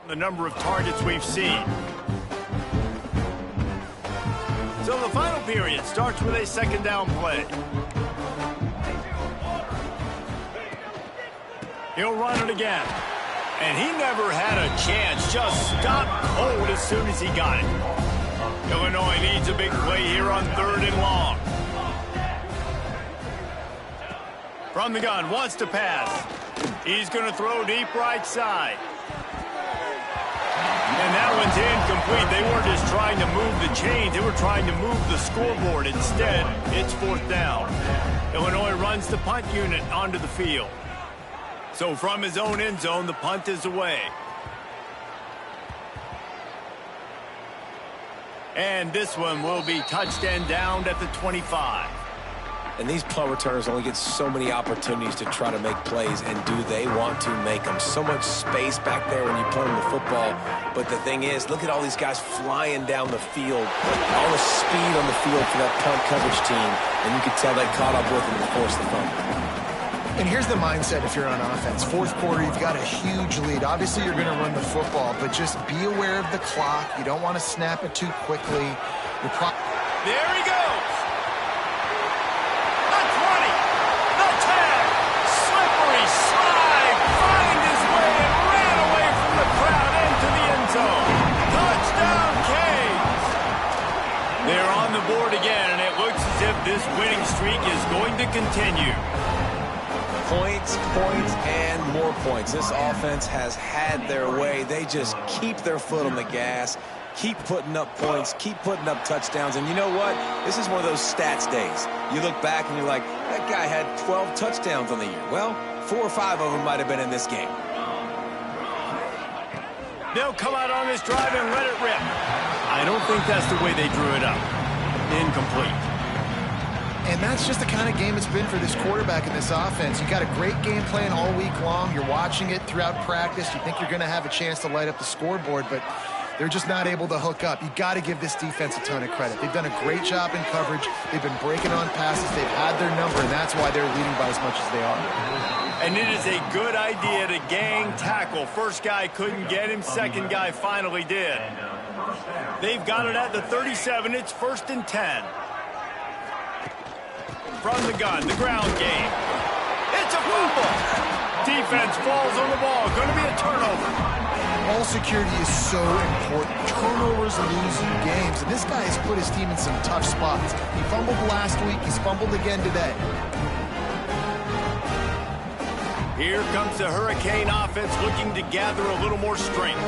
The number of targets we've seen. So the final period starts with a second down play. He'll run it again. And he never had a chance. Just stopped cold as soon as he got it. Illinois needs a big play here on 3rd and long. From the gun, wants to pass. He's going to throw deep right side. And that one's incomplete. They weren't just trying to move the chains. They were trying to move the scoreboard. Instead, it's 4th down. Illinois runs the punt unit onto the field. So from his own end zone, the punt is away. And this one will be touched and downed at the 25. And these punt returners only get so many opportunities to try to make plays, and do they want to make them? So much space back there when you punt them the football. But the thing is, look at all these guys flying down the field, all the speed on the field for that punt coverage team, and you can tell they caught up with them to force the punt. And here's the mindset if you're on offense. 4th quarter, you've got a huge lead. Obviously, you're going to run the football, but just be aware of the clock. You don't want to snap it too quickly. There he goes. The 20. The 10. Slippery slide. Find his way and ran away from the crowd into the end zone. Touchdown, Canes. They're on the board again, and it looks as if this winning streak is going to continue. Points, points, and more points. This offense has had their way. They just keep their foot on the gas, keep putting up points, keep putting up touchdowns. And you know what? This is one of those stats days. You look back and you're like, that guy had 12 touchdowns on the year. Well, 4 or 5 of them might have been in this game. They'll come out on this drive and let it rip. I don't think that's the way they drew it up. Incomplete. And that's just the kind of game it's been for this quarterback in this offense. You got a great game plan all week long. You're watching it throughout practice. You think you're going to have a chance to light up the scoreboard, but they're just not able to hook up. You got to give this defense a ton of credit. They've done a great job in coverage. They've been breaking on passes. They've had their number, and that's why they're leading by as much as they are. And it is a good idea to gang tackle. First guy couldn't get him. Second guy finally did. They've got it at the 37. It's 1st and 10. From the gun, the ground game. It's a fumble. Defense falls on the ball. Going to be a turnover. Ball security is so important. Turnovers lose you games, and this guy has put his team in some tough spots. He fumbled last week. He's fumbled again today. Here comes the Hurricane offense looking to gather a little more strength.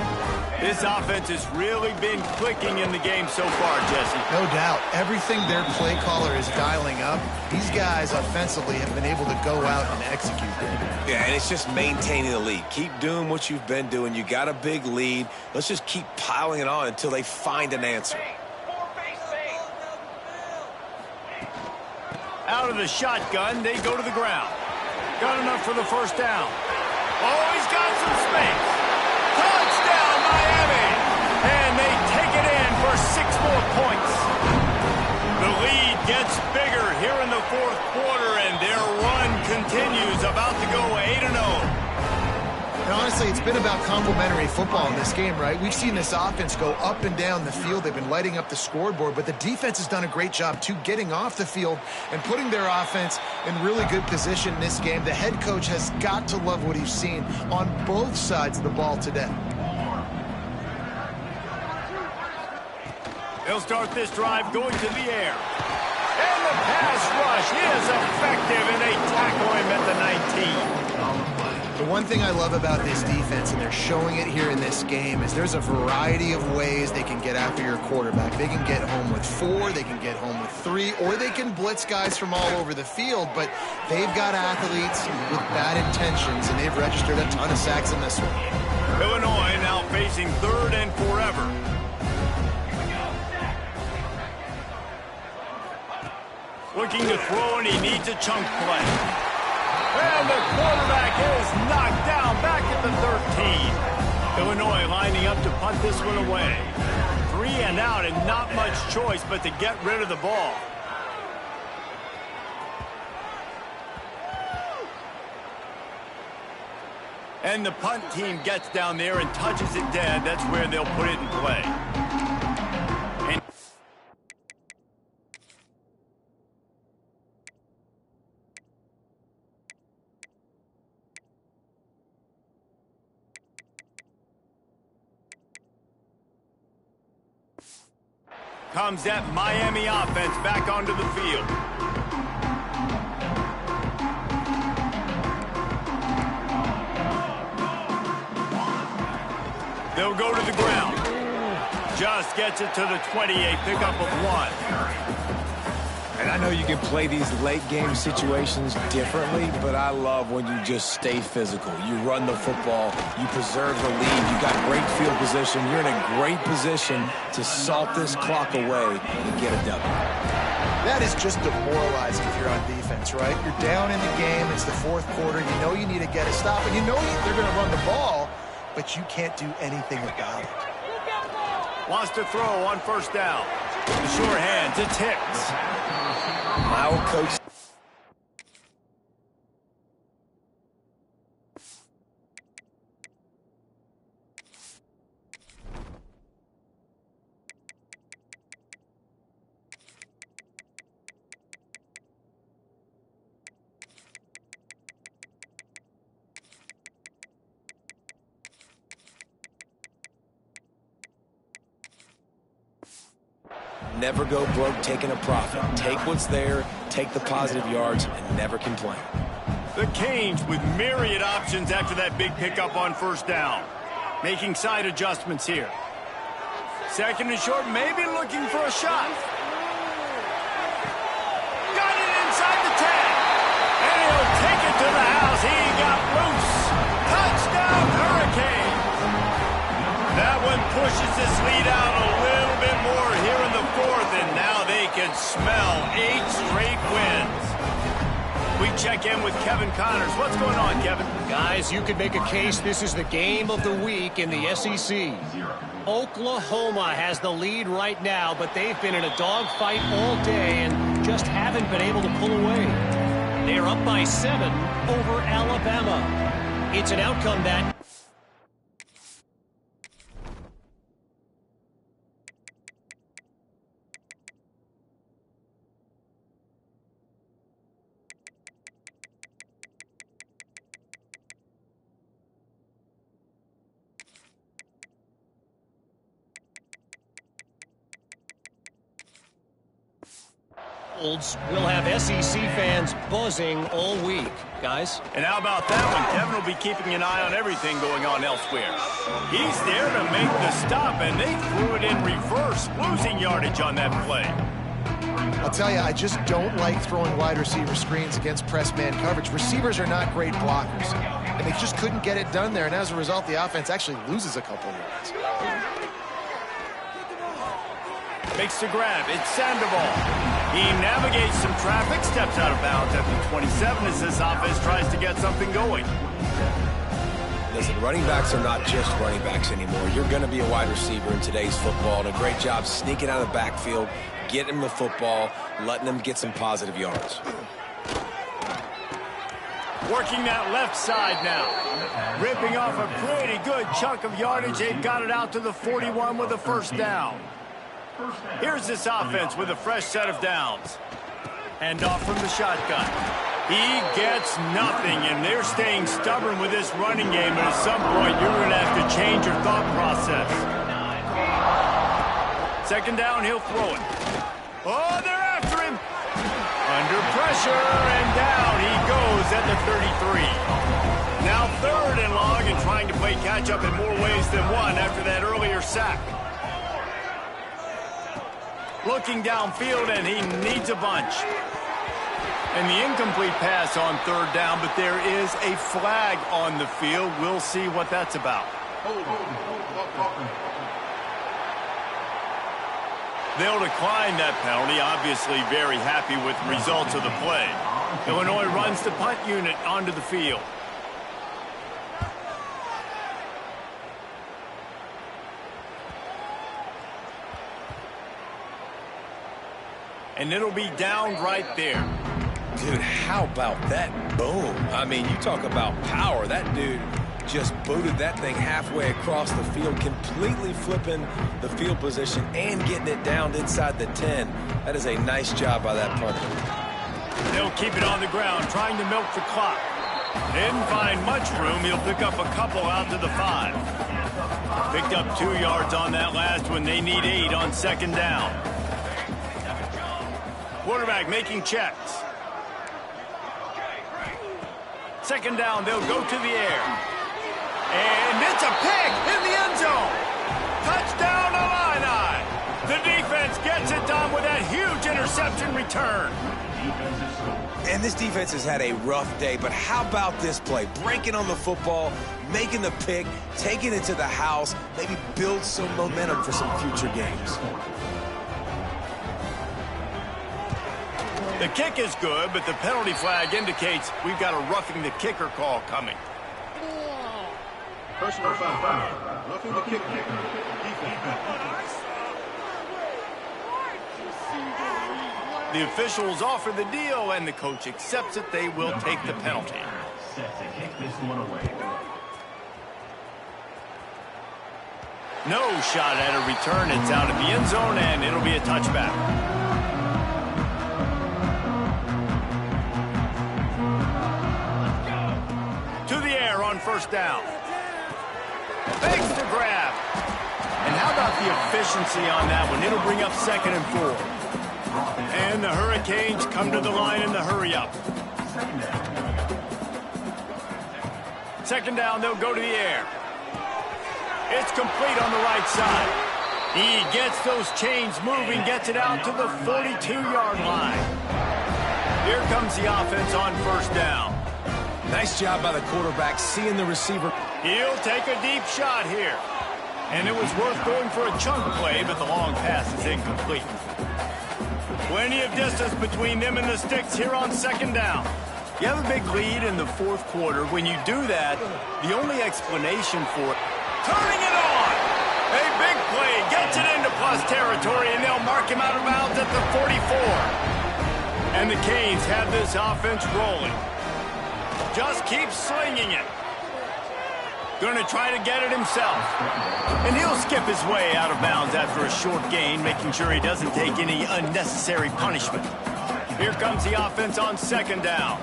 This offense has really been clicking in the game so far, Jesse. No doubt. Everything their play caller is dialing up, these guys offensively have been able to go out and execute. Yeah, and it's just maintaining the lead. Keep doing what you've been doing. You got a big lead. Let's just keep piling it on until they find an answer. Out of the shotgun, they go to the ground. Got enough for the 1st down. Oh, he's got some space. Touchdown, Miami! And they take it in for 6 more points. The lead gets bigger here in the 4th quarter, and their run continues, about to go 8-0. And honestly, it's been about complementary football in this game, right? We've seen this offense go up and down the field. They've been lighting up the scoreboard, but the defense has done a great job, too, getting off the field and putting their offense in really good position in this game. The head coach has got to love what he's seen on both sides of the ball today. They'll start this drive going to the air. And the pass rush is effective, and they tackle him at the 19. The one thing I love about this defense, and they're showing it here in this game, is there's a variety of ways they can get after your quarterback. They can get home with 4, they can get home with 3, or they can blitz guys from all over the field, but they've got athletes with bad intentions, and they've registered a ton of sacks in this one. Illinois now facing 3rd and forever. Looking to throw, and he needs a chunk play. And the quarterback is knocked down back at the 13. Illinois lining up to punt this one away. 3 and out, and not much choice but to get rid of the ball. And the punt team gets down there and touches it dead. That's where they'll put it in play. Comes that Miami offense back onto the field. They'll go to the ground. Just gets it to the 28, pickup of 1. And I know you can play these late-game situations differently, but I love when you just stay physical. You run the football, you preserve the lead, you got great field position, you're in a great position to salt this clock away and get a W. That is just demoralizing if you're on defense, right? You're down in the game, it's the fourth quarter, you know you need to get a stop, and you know they're going to run the ball, but you can't do anything about it. Wants to throw on first down. The short hands, it's Hicks. My old coach. Never go broke taking a profit. Take what's there, take the positive yards, and never complain. The Canes with myriad options after that big pickup on first down. Making side adjustments here. Second and short, maybe looking for a shot. Got it inside the 10. And he'll take it to the house. He got loose. Touchdown, Hurricane. That one pushes this lead out a little bit more here in the fourth, and now they can smell 8 straight wins. We check in with Kevin Connors. What's going on, Kevin? Guys, you could make a case this is the game of the week in the SEC. Oklahoma has the lead right now, but they've been in a dogfight all day and just haven't been able to pull away. They're up by 7 over Alabama. It's an outcome that... will have SEC fans buzzing all week, guys. And how about that one? Kevin will be keeping an eye on everything going on elsewhere. He's there to make the stop, and they threw it in reverse, losing yardage on that play. I'll tell you, I just don't like throwing wide receiver screens against press man coverage. Receivers are not great blockers, and they just couldn't get it done there, and as a result, the offense actually loses a couple of yards. Makes the grab. It's Sandoval. He navigates some traffic, steps out of bounds at the 27 as this offense tries to get something going. Listen, running backs are not just running backs anymore. You're going to be a wide receiver in today's football, and a great job sneaking out of the backfield, getting the football, letting them get some positive yards. Working that left side now. Ripping off a pretty good chunk of yardage. They've got it out to the 41 with a first down. Here's this offense with a fresh set of downs. Hand off from the shotgun. He gets nothing, and they're staying stubborn with this running game, but at some point you're going to have to change your thought process. Second down, he'll throw it. Oh, they're after him. Under pressure, and down he goes at the 33. Now third and long, and trying to play catch-up in more ways than one after that earlier sack. Looking downfield, and he needs a bunch. And the incomplete pass on third down, but there is a flag on the field. We'll see what that's about. They'll decline that penalty, obviously very happy with the results of the play. Illinois runs the punt unit onto the field. And it'll be down right there. Dude, how about that boom? I mean, you talk about power. That dude just booted that thing halfway across the field, completely flipping the field position and getting it down inside the 10. That is a nice job by that punter. They'll keep it on the ground, trying to milk the clock. Didn't find much room. He'll pick up a couple out to the 5. Picked up 2 yards on that last one. They need 8 on second down. Quarterback making checks. Second down, they'll go to the air. And it's a pick in the end zone. Touchdown, Illini. The defense gets it done with that huge interception return. And this defense has had a rough day, but how about this play? Breaking on the football, making the pick, taking it to the house, maybe build some momentum for some future games. The kick is good, but the penalty flag indicates we've got a roughing the kicker call coming. Personal foul. Roughing the kicker. The officials offer the deal, and the coach accepts it. They will take the penalty. No shot at a return. It's out of the end zone, and it'll be a touchback. To the air on first down. Fakes the grab. And how about the efficiency on that one? It'll bring up 2nd and 4. And the Hurricanes come to the line in the hurry-up. 2nd down, they'll go to the air. It's complete on the right side. He gets those chains moving, gets it out to the 42-yard line. Here comes the offense on first down. Nice job by the quarterback, seeing the receiver. He'll take a deep shot here. And it was worth going for a chunk play, but the long pass is incomplete. Plenty of distance between them and the sticks here on 2nd down. You have a big lead in the 4th quarter. When you do that, the only explanation for it, turning it on. A big play, gets it into plus territory, and they'll mark him out of bounds at the 44. And the Canes have this offense rolling. Just keeps slinging it. Going to try to get it himself. And he'll skip his way out of bounds after a short gain, making sure he doesn't take any unnecessary punishment. Here comes the offense on 2nd down.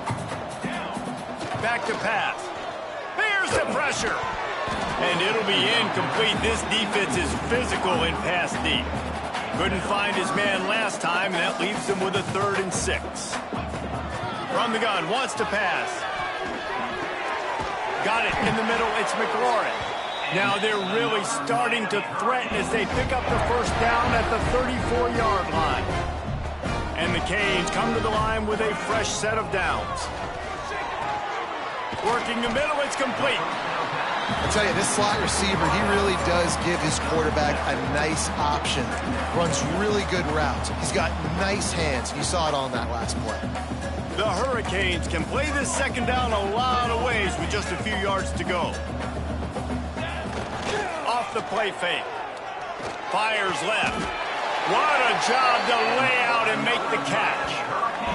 Back to pass. Here's the pressure. And it'll be incomplete. This defense is physical in pass deep. Couldn't find his man last time, and that leaves him with a 3rd and 6. From the gun, wants to pass. Got it in the middle, it's McLaurin. Now they're really starting to threaten as they pick up the first down at the 34-yard line. And the Canes come to the line with a fresh set of downs. Working the middle, it's complete. I tell you, this slot receiver, he really does give his quarterback a nice option. Runs really good routes. He's got nice hands. You saw it on that last play. The Hurricanes can play this 2nd down a lot of ways with just a few yards to go. Off the play fake. Fires left. What a job to lay out and make the catch.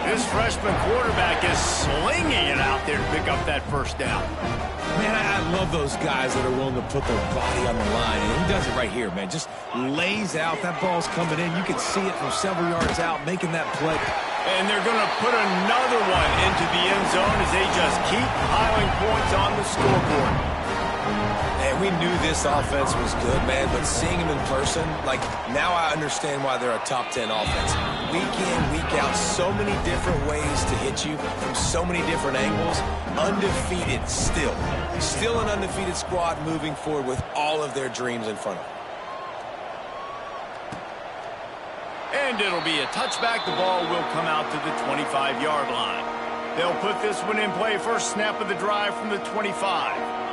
This freshman quarterback is slinging it out there to pick up that first down. Man, I love those guys that are willing to put their body on the line. And he does it right here, man. Just lays out. That ball's coming in. You can see it from several yards out, making that play. And they're going to put another one into the end zone as they just keep piling points on the scoreboard. And we knew this offense was good, man, but seeing them in person, like, now I understand why they're a top 10 offense. Week in, week out, so many different ways to hit you from so many different angles. Undefeated still. Still an undefeated squad moving forward with all of their dreams in front of them. And it'll be a touchback. The ball will come out to the 25-yard line. They'll put this one in play first snap of the drive from the 25.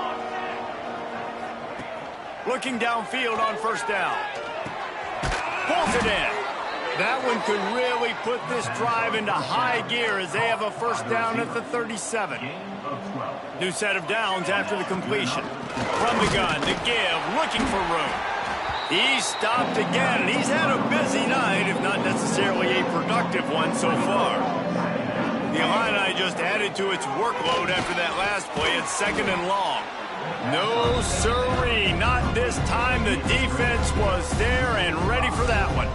Looking downfield on first down. Pulls it in. That one could really put this drive into high gear as they have a first down at the 37. New set of downs after the completion. From the gun, to give, looking for room. He's stopped again, and he's had a busy night, if not necessarily a productive one so far. The Illini just added to its workload after that last play. It's 2nd and long. No siree, not this time. The defense was there and ready for that one.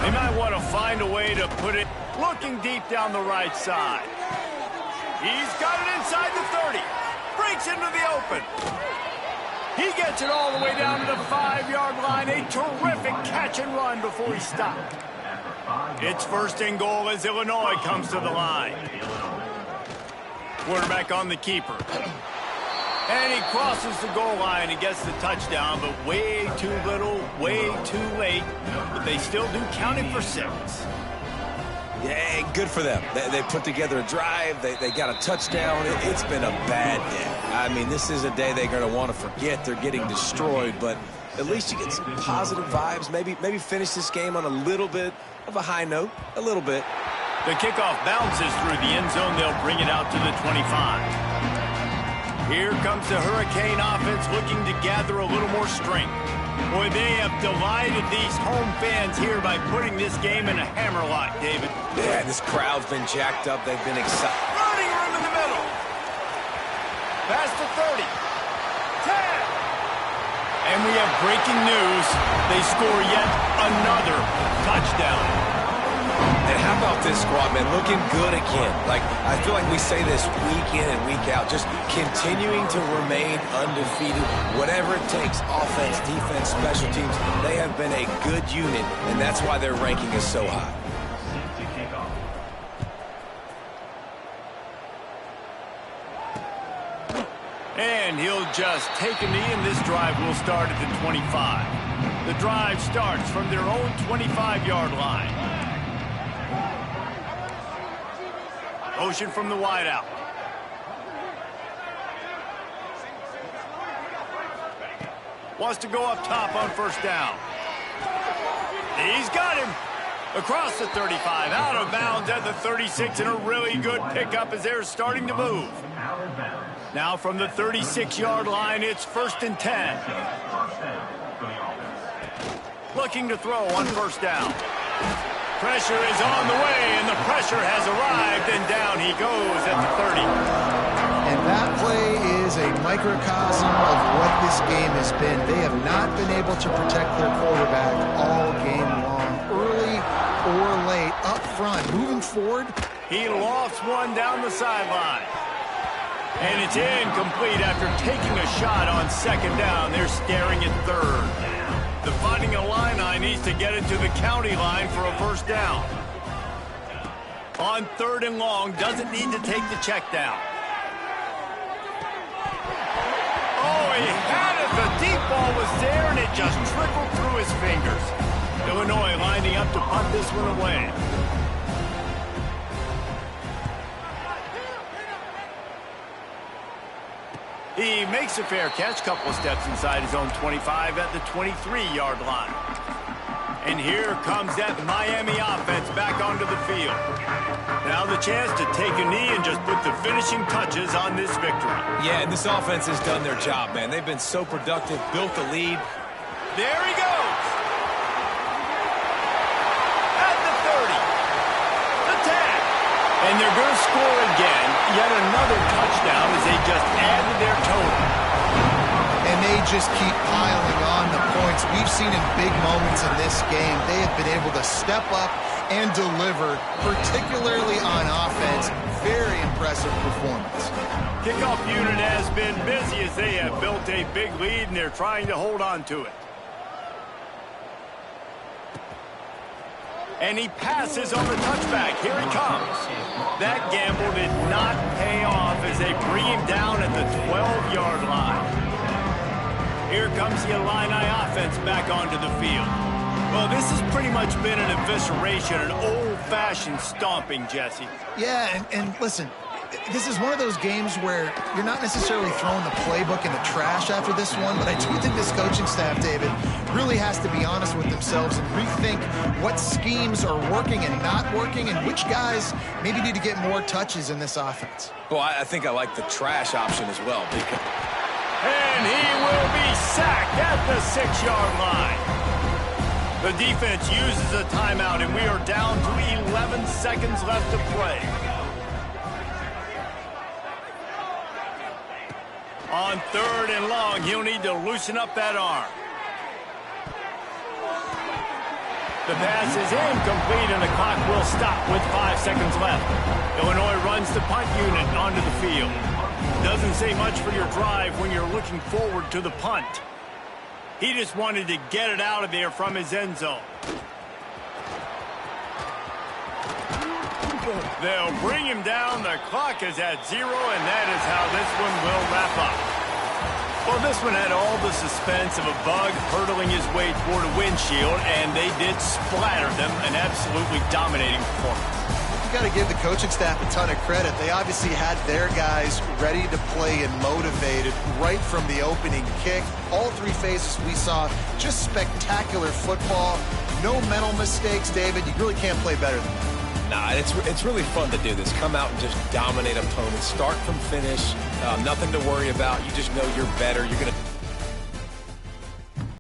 They might want to find a way to put it looking deep down the right side. He's got it inside the 30. Breaks into the open. He gets it all the way down to the 5-yard line. A terrific catch and run before he stopped. It's 1st and goal as Illinois comes to the line. Quarterback on the keeper. And he crosses the goal line and gets the touchdown, but way too little, way too late. But they still do count it for 6. Yeah, good for them. They put together a drive. They got a touchdown. It's been a bad day. I mean, this is a day they're going to want to forget. They're getting destroyed, but at least you get some positive vibes. Maybe finish this game on a little bit of a high note, a little bit. The kickoff bounces through the end zone. They'll bring it out to the 25. Here comes the Hurricane offense looking to gather a little more strength. Boy, they have delighted these home fans here by putting this game in a hammerlock, David. Yeah, this crowd's been jacked up. They've been excited. Running room in the middle. Pass to 30. 10. And we have breaking news. They score yet another touchdown. And how about this squad, man? Looking good again. Like, I feel like we say this week in and week out, just continuing to remain undefeated. Whatever it takes, offense, defense, special teams, they have been a good unit, and that's why their ranking is so high. And he'll just take a knee, and this drive will start at the 25. The drive starts from their own 25-yard line. Motion from the wideout. Wants to go up top on first down. He's got him. Across the 35, out of bounds at the 36, and a really good pickup as they're starting to move. Now from the 36-yard line, it's 1st and 10. Looking to throw on first down. Pressure is on the way, and the pressure has arrived, and down he goes at the 30. And that play is a microcosm of what this game has been. They have not been able to protect their quarterback all game long, early or late, up front. Moving forward, he lofts one down the sideline. And it's incomplete after taking a shot on second down. They're staring at third. The Fighting Illini needs to get it to the county line for a first down. On 3rd and long, doesn't need to take the check down. Oh, he had it. The deep ball was there, and it just trickled through his fingers. Illinois lining up to punt this one away. He makes a fair catch, couple of steps inside his own 25 at the 23-yard line. And here comes that Miami offense back onto the field. Now the chance to take a knee and just put the finishing touches on this victory. Yeah, and this offense has done their job, man. They've been so productive, built the lead. There he goes. At the 30. The tag. And they're going to score again. Yet another touchdown as they just add to their total. and they just keep piling on the points. We've seen in big moments in this game, they have been able to step up and deliver, particularly on offense. Very impressive performance. Kickoff unit has been busy as they have built a big lead, and they're trying to hold on to it. And he passes on the touchback. Here he comes. That gamble did not pay off as they bring him down at the 12-yard line. Here comes the Illini offense back onto the field. Well, this has pretty much been an evisceration, an old-fashioned stomping, Jesse. Yeah, and listen, this is one of those games where you're not necessarily throwing the playbook in the trash after this one, but I do think this coaching staff, David, really has to be honest with themselves and rethink what schemes are working and not working and which guys maybe need to get more touches in this offense. Well, I think I like the trash option as well. And he will be sacked at the 6-yard line. The defense uses a timeout, and we are down to 11 seconds left to play. On 3rd and long, he'll need to loosen up that arm. The pass is incomplete, and the clock will stop with 5 seconds left. Illinois runs the punt unit onto the field. Doesn't say much for your drive when you're looking forward to the punt. He just wanted to get it out of there from his end zone. They'll bring him down. The clock is at 0, and that is how this one will wrap up. Well, this one had all the suspense of a bug hurtling his way toward a windshield, and they did splatter them, an absolutely dominating performance. You got to give the coaching staff a ton of credit. They obviously had their guys ready to play and motivated right from the opening kick. All three phases we saw just spectacular football. No mental mistakes, David. You really can't play better than that. Nah, it's really fun to do this. Come out and just dominate opponents. Start from finish. Nothing to worry about. You just know you're better. You're going to